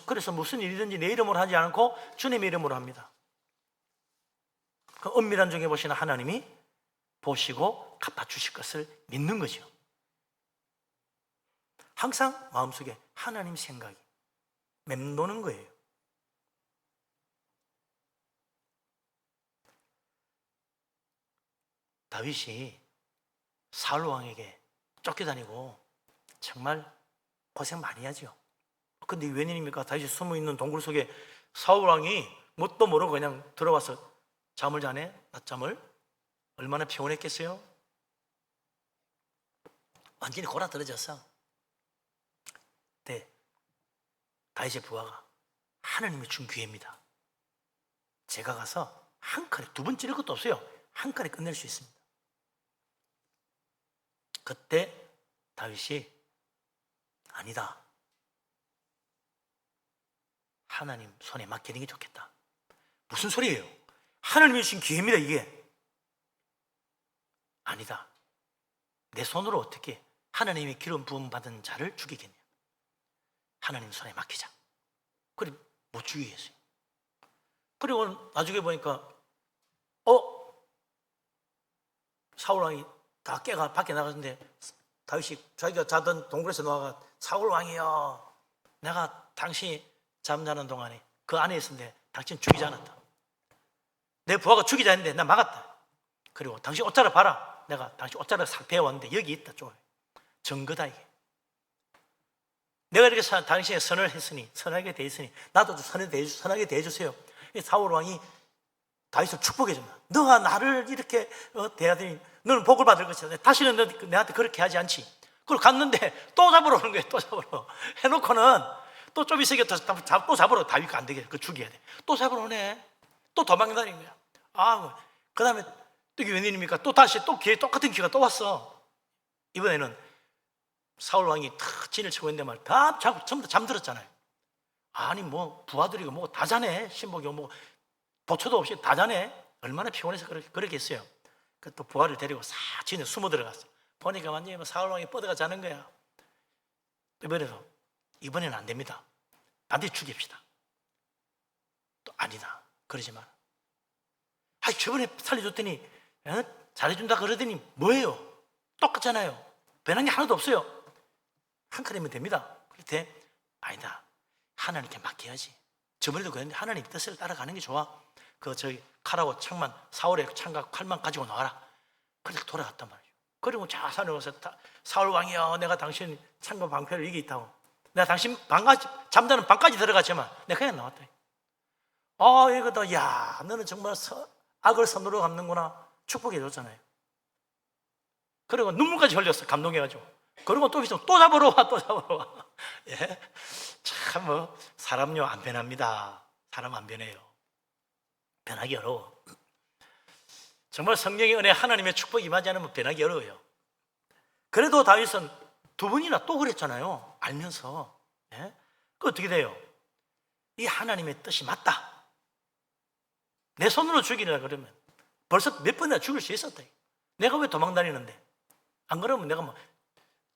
그래서 무슨 일이든지 내 이름으로 하지 않고 주님의 이름으로 합니다. 그 은밀한 중에 보시는 하나님이 보시고 갚아주실 것을 믿는 거죠. 항상 마음속에 하나님 생각이 맴도는 거예요. 다윗이 사울 왕에게 쫓겨다니고 정말 고생 많이 하죠. 근데 웬일입니까? 다윗이 숨어있는 동굴 속에 사울 왕이 뭣도 모르고 그냥 들어와서 잠을 자네? 낮잠을? 얼마나 피곤했겠어요? 완전히 골아떨어졌어. 네, 다윗의 부하가 하나님이 준 기회입니다. 제가 가서 한 칼에, 두 번 찌를 것도 없어요. 한 칼에 끝낼 수 있습니다. 그때 다윗이 아니다, 하나님 손에 맡기는 게 좋겠다. 무슨 소리예요? 하나님이 주신 기회입니다. 이게 아니다, 내 손으로 어떻게 하나님의 기름 부음 받은 자를 죽이겠냐. 하나님 손에 맡기자. 그래 못 죽이게 했어요. 그리고 나중에 보니까 사울왕이 다 깨가 밖에 나갔는데 다윗이 자기가 자던 동굴에서 나와가 사울왕이여, 내가 당신이 잠자는 동안에 그 안에 있었는데 당신 죽이지 않았다. 내 부하가 죽이자 했는데 나 막았다. 그리고 당신 옷자락 봐라. 내가 당신 옷자락 싹 베어왔는데 여기 있다. 좀 증거다 이게. 내가 이렇게 당신에게 선을 했으니, 선하게 대했으니 나도 선하게 대해주세요. 사울왕이 다윗을 축복해 줍니다. 너가 나를 이렇게 대하더니 너는 복을 받을 것이다. 다시는 너 내한테 그렇게 하지 않지. 그걸 갔는데 또 잡으러 오는 거예요. 또 잡으러 해놓고는 또 좀 있으니까 또 잡으러, 다윗가 안 되게 그 죽여야 돼. 또 잡으러 오네. 또 도망다니는 거야. 그 다음에 또 이게 웬일입니까? 또 다시 또 기회, 똑같은 기회가 또 왔어. 이번에는 사울 왕이 탁 진을 치고 있는데 말 다 전부 다 잠들었잖아요. 아니 뭐 부하들이고 뭐 다 자네. 신복이 뭐 도처도 없이 다 자네. 얼마나 피곤해서 그러겠어요. 그 또 부하를 데리고 싹 진에 숨어 들어갔어. 보니까 완전히 사울 왕이 뻗어가 자는 거야. 이번에도 이번에는 안 됩니다. 반드시 죽입시다. 또 아니다. 그러지 마라. 아, 저번에 살려줬더니 잘해준다 그러더니 뭐예요? 똑같잖아요. 변한 게 하나도 없어요. 한 칸이면 됩니다. 그럴 때 아니다. 하나님께 맡겨야지. 저번에도 그랬는데 하나님 뜻을 따라가는 게 좋아. 저기 칼하고 창만 4월에 창과 칼만 가지고 나와라. 그래서 돌아갔단 말이에요. 그리고 자 산에 와서 사울 왕이여, 내가 당신 창과 방패를 이게 있다고. 내가 당신 방까지 잠자는 방까지 들어갔지만 내가 그냥 나왔다. 이거다. 야, 너는 정말 악을 선으로 갚는구나. 축복해 줬잖아요. 그리고 눈물까지 흘렸어. 감동해가지고. 그리고 또 있으면 또 잡으러 와, 또 잡으러 와. 예, 참 사람요 안 변합니다. 사람 안 변해요. 변하기 어려워. 정말 성령의 은혜, 하나님의 축복이 임하지 않으면 변하기 어려워요. 그래도 다윗은 2번이나 또 그랬잖아요. 알면서. 예? 그 어떻게 돼요? 이 하나님의 뜻이 맞다. 내 손으로 죽이라 그러면 벌써 몇 번이나 죽일 수 있었다. 내가 왜 도망다니는데? 안 그러면 내가 뭐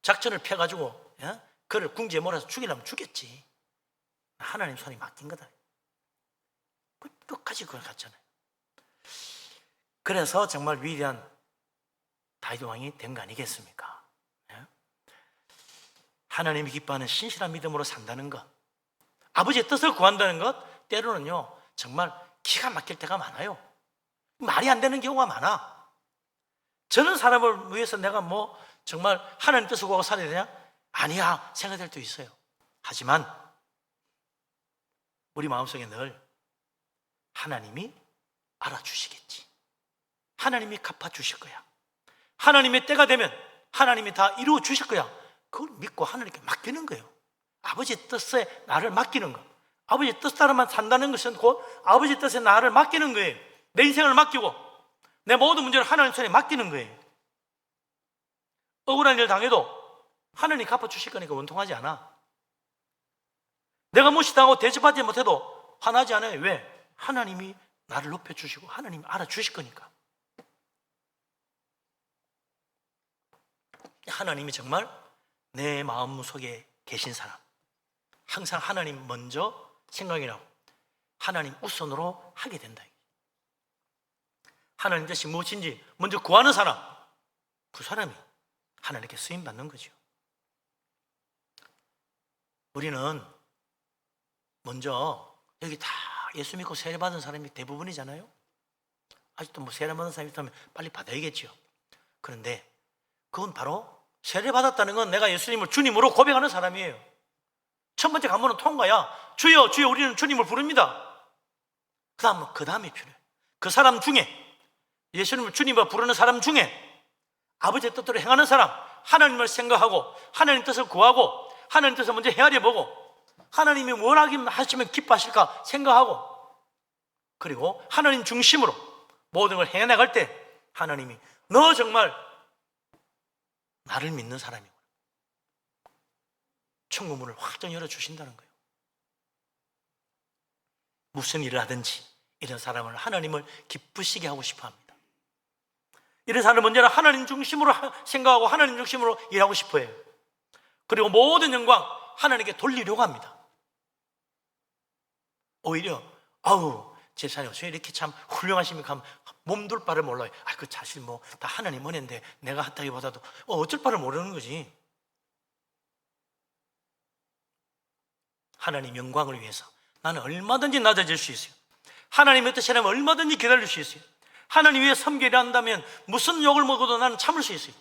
작전을 펴가지고 그를 궁지에 몰아서 죽이려면 죽였지. 하나님 손에 맡긴 거다. 끝까지 그걸 갔잖아요. 그래서 정말 위대한 다윗 왕이 된 거 아니겠습니까? 하나님이 기뻐하는 신실한 믿음으로 산다는 것, 아버지의 뜻을 구한다는 것, 때로는요 정말 기가 막힐 때가 많아요. 말이 안 되는 경우가 많아. 저런 사람을 위해서 내가 뭐 정말 하나님 뜻을 구하고 살아야 되냐? 아니야 생각될 때도 있어요. 하지만 우리 마음속에 늘 하나님이 알아주시겠지. 하나님이 갚아주실 거야. 하나님의 때가 되면 하나님이 다 이루어 주실 거야. 그걸 믿고 하나님께 맡기는 거예요. 아버지의 뜻에 나를 맡기는 거. 아버지의 뜻 따라만 산다는 것은 곧 아버지의 뜻에 나를 맡기는 거예요. 내 인생을 맡기고 내 모든 문제를 하나님 손에 맡기는 거예요. 억울한 일 당해도 하나님이 갚아주실 거니까 원통하지 않아. 내가 무시당하고 대접하지 못해도 화나지 않아요. 왜? 하나님이 나를 높여주시고 하나님이 알아주실 거니까. 하나님이 정말 내 마음속에 계신 사람, 항상 하나님 먼저 생각이 나고 하나님 우선으로 하게 된다. 하나님 뜻이 무엇인지 먼저 구하는 사람, 그 사람이 하나님께 쓰임받는 거죠. 우리는 먼저 여기 다 예수 믿고 세례받은 사람이 대부분이잖아요. 아직도 뭐 세례받은 사람이 있다면 빨리 받아야겠죠. 그런데 그건 바로 세례받았다는 건 내가 예수님을 주님으로 고백하는 사람이에요. 첫 번째 관문은 통과야. 주여 주여 우리는 주님을 부릅니다. 그 다음이 필요해요. 그 사람 중에 예수님을 주님으로 부르는 사람 중에 아버지의 뜻대로 행하는 사람, 하나님을 생각하고 하나님 뜻을 구하고 하나님 뜻을 먼저 헤아려 보고 하나님이 뭘 하시면 기뻐하실까 생각하고 그리고 하나님 중심으로 모든 걸 해나갈 때 하나님이 너 정말 나를 믿는 사람이구나. 천국 문을 확 열어주신다는 거예요. 무슨 일을 하든지 이런 사람을 하나님을 기쁘시게 하고 싶어 합니다. 이런 사람은 언제나 하나님 중심으로 생각하고 하나님 중심으로 일하고 싶어 해요. 그리고 모든 영광 하나님께 돌리려고 합니다. 오히려 제사님 왜 이렇게 참 훌륭하십니까? 몸둘 바를 몰라요. 그 사실 뭐 다 하나님 은혜인데 내가 했다기보다도 어쩔 바를 모르는 거지. 하나님 영광을 위해서 나는 얼마든지 낮아질 수 있어요. 하나님의 뜻이라면 얼마든지 기다릴 수 있어요. 하나님 위해 섬기려 한다면 무슨 욕을 먹어도 나는 참을 수 있어요.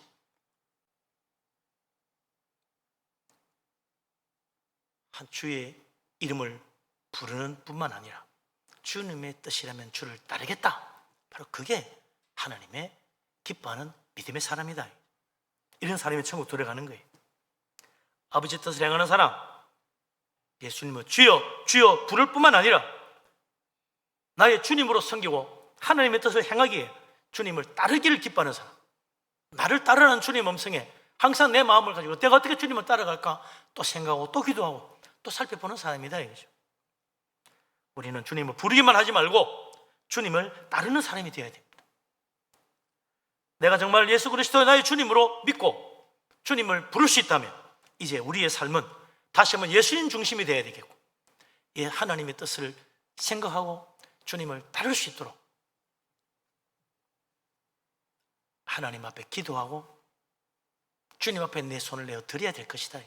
한 주의 이름을 부르는 뿐만 아니라 주님의 뜻이라면 주를 따르겠다. 바로 그게 하나님의 기뻐하는 믿음의 사람이다. 이런 사람이 천국 들어가는 거예요. 아버지 뜻을 행하는 사람, 예수님을 주여 주여 부를 뿐만 아니라 나의 주님으로 섬기고 하나님의 뜻을 행하기에 주님을 따르기를 기뻐하는 사람, 나를 따르는 주님 음성에 항상 내 마음을 가지고 내가 어떻게 주님을 따라갈까 또 생각하고 또 기도하고 또 살펴보는 사람이다 이거죠. 우리는 주님을 부르기만 하지 말고 주님을 따르는 사람이 되어야 됩니다. 내가 정말 예수 그리스도를 나의 주님으로 믿고 주님을 부를 수 있다면 이제 우리의 삶은 다시 한번 예수님 중심이 되어야 되겠고, 이 하나님의 뜻을 생각하고 주님을 따를 수 있도록 하나님 앞에 기도하고 주님 앞에 내 손을 내어 드려야 될 것이다.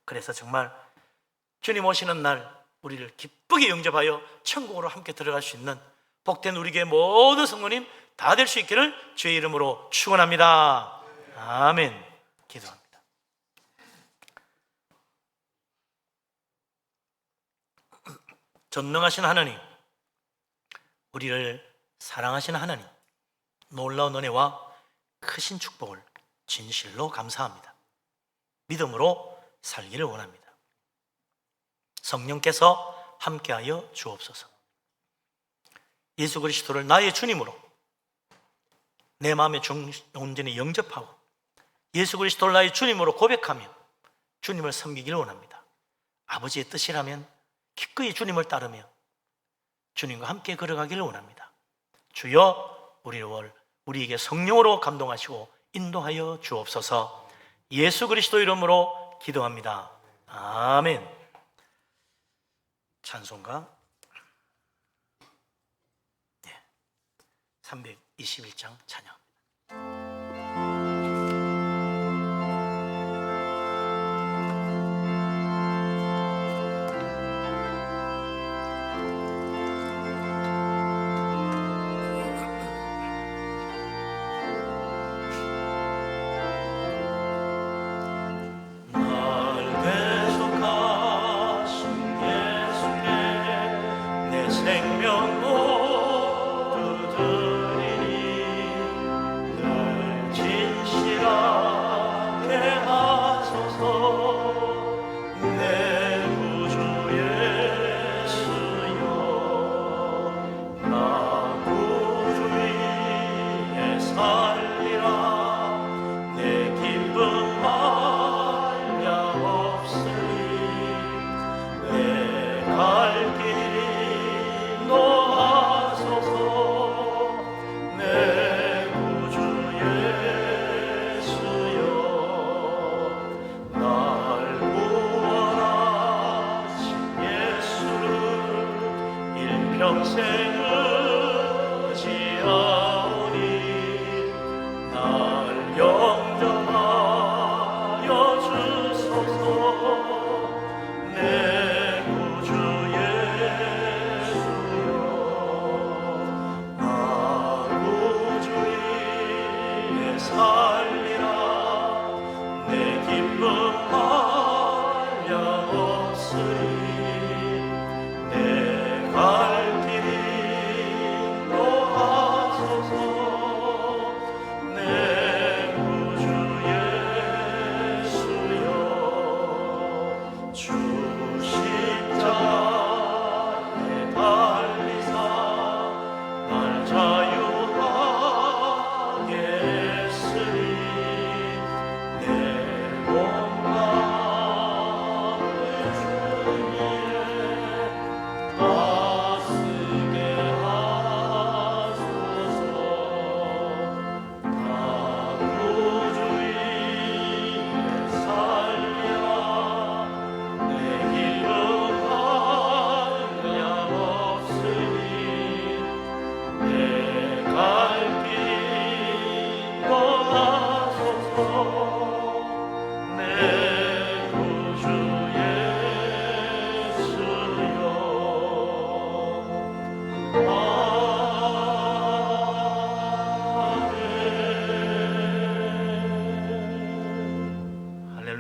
그래서 정말 주님 오시는 날 우리를 기쁘게 영접하여 천국으로 함께 들어갈 수 있는 복된 우리 교회 모든 성도님 다 될 수 있기를 주의 이름으로 축원합니다. 아멘. 기도합니다. 전능하신 하나님, 우리를 사랑하시는 하나님, 놀라운 은혜와 크신 축복을 진실로 감사합니다. 믿음으로 살기를 원합니다. 성령께서 함께하여 주옵소서. 예수 그리스도를 나의 주님으로 내 마음에 온전히 영접하고 예수 그리스도를 나의 주님으로 고백하며 주님을 섬기기를 원합니다. 아버지의 뜻이라면 기꺼이 주님을 따르며 주님과 함께 걸어가기를 원합니다. 주여, 우리에게 성령으로 감동하시고 인도하여 주옵소서. 예수 그리스도 이름으로 기도합니다. 아멘. 찬송가 321장 찬양.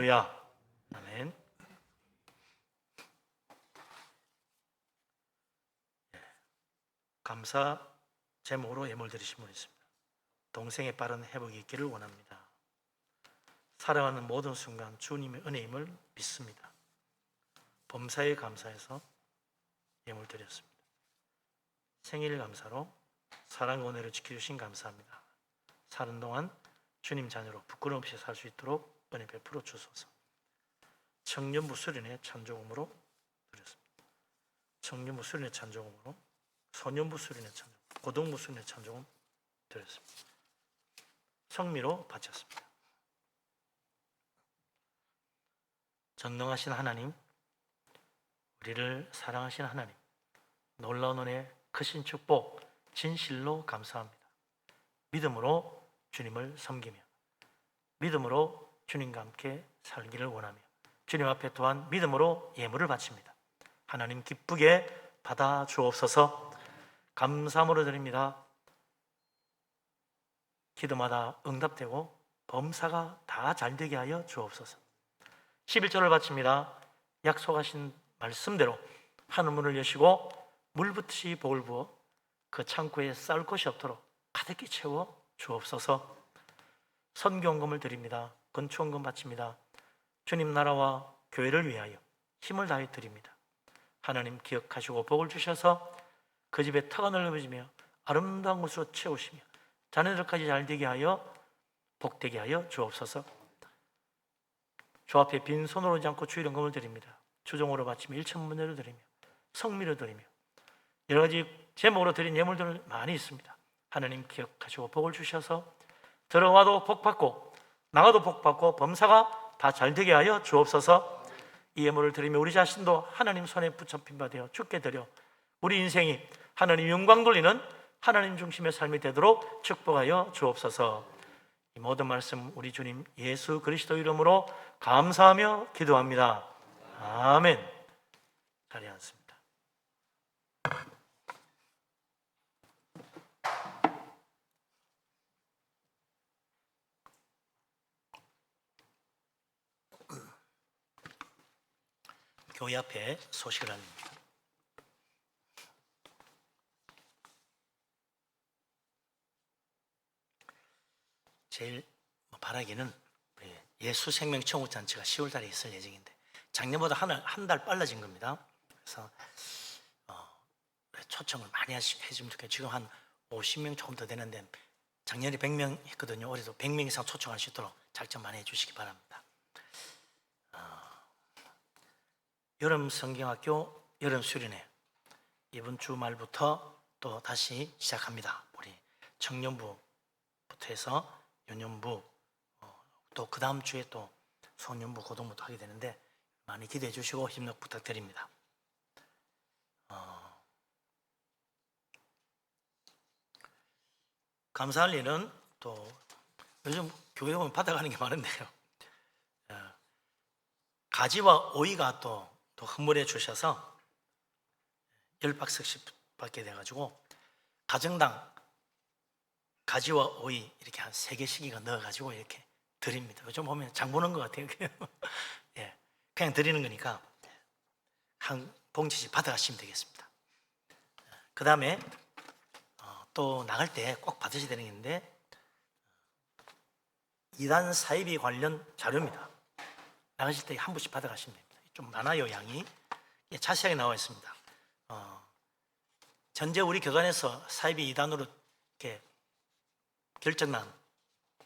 할렐루야. 아멘. 감사 제목으로 예물 드리신 분 있습니다. 동생의 빠른 회복이 있기를 원합니다. 살아가는 모든 순간 주님의 은혜임을 믿습니다. 범사에 감사해서 예물 드렸습니다. 생일 감사로 사랑과 은혜를 지켜주신 감사합니다. 사는 동안 주님 자녀로 부끄럼 없이 살 수 있도록 은혜 베풀어 주소서. 청년부 수련회 찬조금으로 드렸습니다. 청년부 수련회 찬조금으로, 소년부 수련회 찬조금, 고등부 수련회 찬조금 드렸습니다. 성미로 바쳤습니다. 전능하신 하나님, 우리를 사랑하신 하나님, 놀라운 은혜, 크신 축복, 진실로 감사합니다. 믿음으로 주님을 섬기며 믿음으로 주님과 함께 살기를 원하며 주님 앞에 또한 믿음으로 예물을 바칩니다. 하나님 기쁘게 받아 주옵소서. 감사함으로 드립니다. 기도마다 응답되고 범사가 다 잘되게 하여 주옵소서. 11절을 바칩니다. 약속하신 말씀대로 하늘문을 여시고 물붓이 복을 부어 그 창고에 쌓을 것이 없도록 가득히 채워 주옵소서. 선교헌금을 드립니다. 건축헌금 바칩니다. 주님 나라와 교회를 위하여 힘을 다해 드립니다. 하나님 기억하시고 복을 주셔서 그 집에 터가 넓어지며 아름다운 곳으로 채우시며 자녀들까지 잘되게 하여 복되게 하여 주옵소서. 주 앞에 빈손으로 오지 않고 주일헌금을 드립니다. 주종으로 바치며 일천문제를 드리며 성미를 드리며 여러 가지 제목으로 드린 예물들은 많이 있습니다. 하나님 기억하시고 복을 주셔서 들어와도 복받고 나가도 복받고 범사가 다 잘되게 하여 주옵소서. 이 예물을 드리며 우리 자신도 하나님 손에 붙잡힌 바 되어 주께 드려 우리 인생이 하나님 영광 돌리는 하나님 중심의 삶이 되도록 축복하여 주옵소서. 이 모든 말씀 우리 주님 예수 그리스도 이름으로 감사하며 기도합니다. 아멘. 자리에 앉습니다. 교회 앞에 소식을 알립니다. 제일 바라기는 예수 생명 청구 잔치가 10월 달에 있을 예정인데 작년보다 한 달 빨라진 겁니다. 그래서 초청을 많이 해주면 좋겠어요. 지금 한 50명 조금 더 되는데 작년에 100명 했거든요. 올해도 100명 이상 초청할 수 있도록 작정 많이 해주시기 바랍니다. 여름 성경학교 여름 수련회 이번 주말부터 또 다시 시작합니다. 우리 청년부부터 해서 유년부 또 그 다음 주에 또 소년부 고등부도 하게 되는데 많이 기대해 주시고 협력 부탁드립니다. 감사할 일은 또 요즘 교회 오면 받아가는 게 많은데요. 가지와 오이가 또 선물해 주셔서 10박스씩 받게 돼가지고 가정당 가지와 오이 이렇게 한 3개씩이가 넣어가지고 이렇게 드립니다. 좀 보면 장 보는 것 같아요. 예, 그냥 드리는 거니까 한 봉지씩 받아가시면 되겠습니다. 그 다음에 또 나갈 때 꼭 받으셔야 되는 게 있는데 이단 사이비 관련 자료입니다. 나가실 때 한 부씩 받아가시면 됩니다. 좀 많아요, 양이. 자세하게 나와 있습니다. 현재 우리 교단에서 사이비 이단으로 이렇게 결정난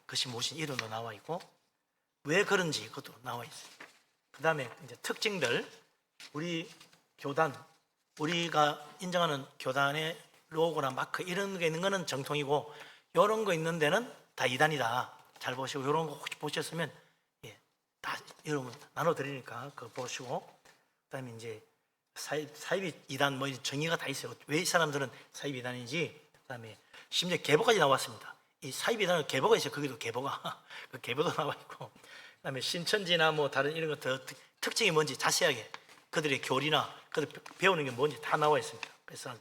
것이 무엇인지 이름도 나와 있고 왜 그런지 그것도 나와 있어요. 그 다음에 이제 특징들, 우리 교단, 우리가 인정하는 교단의 로고나 마크 이런 게 있는 거는 정통이고 이런 거 있는 데는 다 이단이다. 잘 보시고 이런 거 혹시 보셨으면 다 여러분 나눠드리니까 그거 보시고 그다음에 이제 사이비 이단 뭐 정의가 다 있어요. 왜 이 사람들은 사이비 이단인지. 그다음에 심지어 계보까지 나왔습니다. 이 사이비 이단은 계보가 있어요. 거기도 계보가 그 계보도 나와 있고 그다음에 신천지나 뭐 다른 이런 것들 특징이 뭔지 자세하게 그들의 교리나 그들 배우는 게 뭔지 다 나와 있습니다. 그래서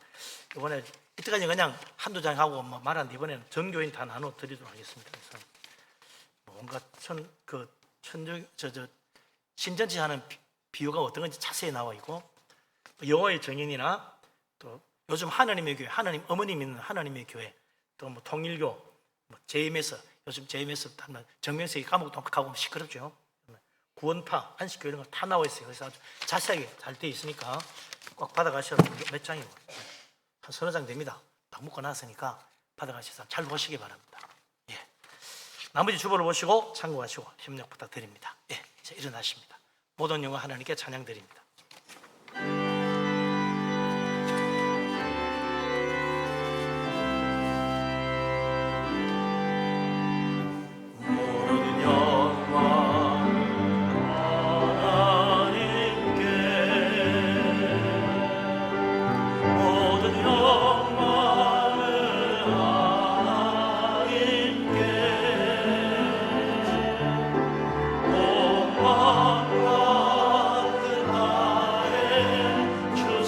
이번에 이때까지 그냥 한두 장 하고 말았는데 이번에는 전교인 다 나눠 드리도록 하겠습니다. 그래서 뭔가 신천지 하는 비유가 어떤 건지 자세히 나와 있고 여호와의 정인이나 또 요즘 하나님의 교회, 하나님 어머니 믿는 하나님의 교회, 또 뭐 통일교, 뭐 JMS, 요즘 JMS 하면 정명석이 감옥도 가고 시끄럽죠. 구원파, 안식교 이런 거 다 나와 있어요. 그래서 아주 자세하게 잘 돼 있으니까 꼭 받아가셔서 몇 장이고 한 서너 장 됩니다. 딱 묶어 놨으니까 받아가셔서 잘 보시기 바랍니다. 예. 나머지 주보를 보시고 참고하시고 협력 부탁드립니다. 예, 이제 일어나십니다. 모든 영광 하나님께 찬양드립니다. 모든 영광 하나님께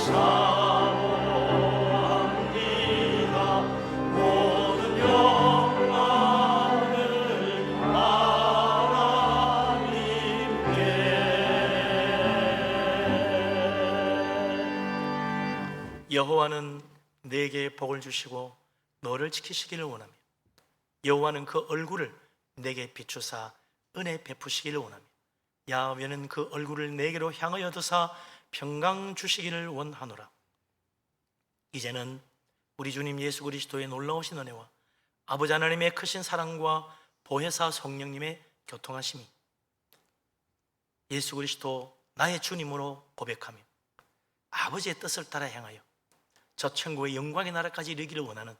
사모합니다. 모든 영광을 하나님께. 여호와는 내게 복을 주시고 너를 지키시기를 원하며 여호와는 그 얼굴을 내게 비추사 은혜 베푸시기를 원하며 야훼는 그 얼굴을 내게로 향하여 드사 평강 주시기를 원하노라. 이제는 우리 주님 예수 그리스도의 놀라우신 은혜와 아버지 하나님의 크신 사랑과 보혜사 성령님의 교통하심이 예수 그리스도 나의 주님으로 고백하며 아버지의 뜻을 따라 행하여 저 천국의 영광의 나라까지 이르기를 원하는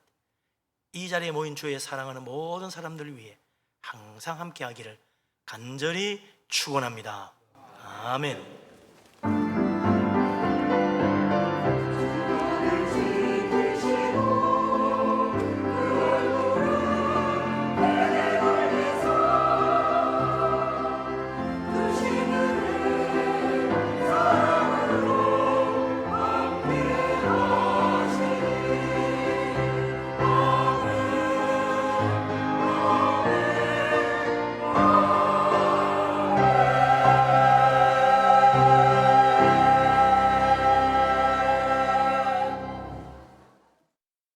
이 자리에 모인 주의 사랑하는 모든 사람들을 위해 항상 함께하기를 간절히 축원합니다. 아멘.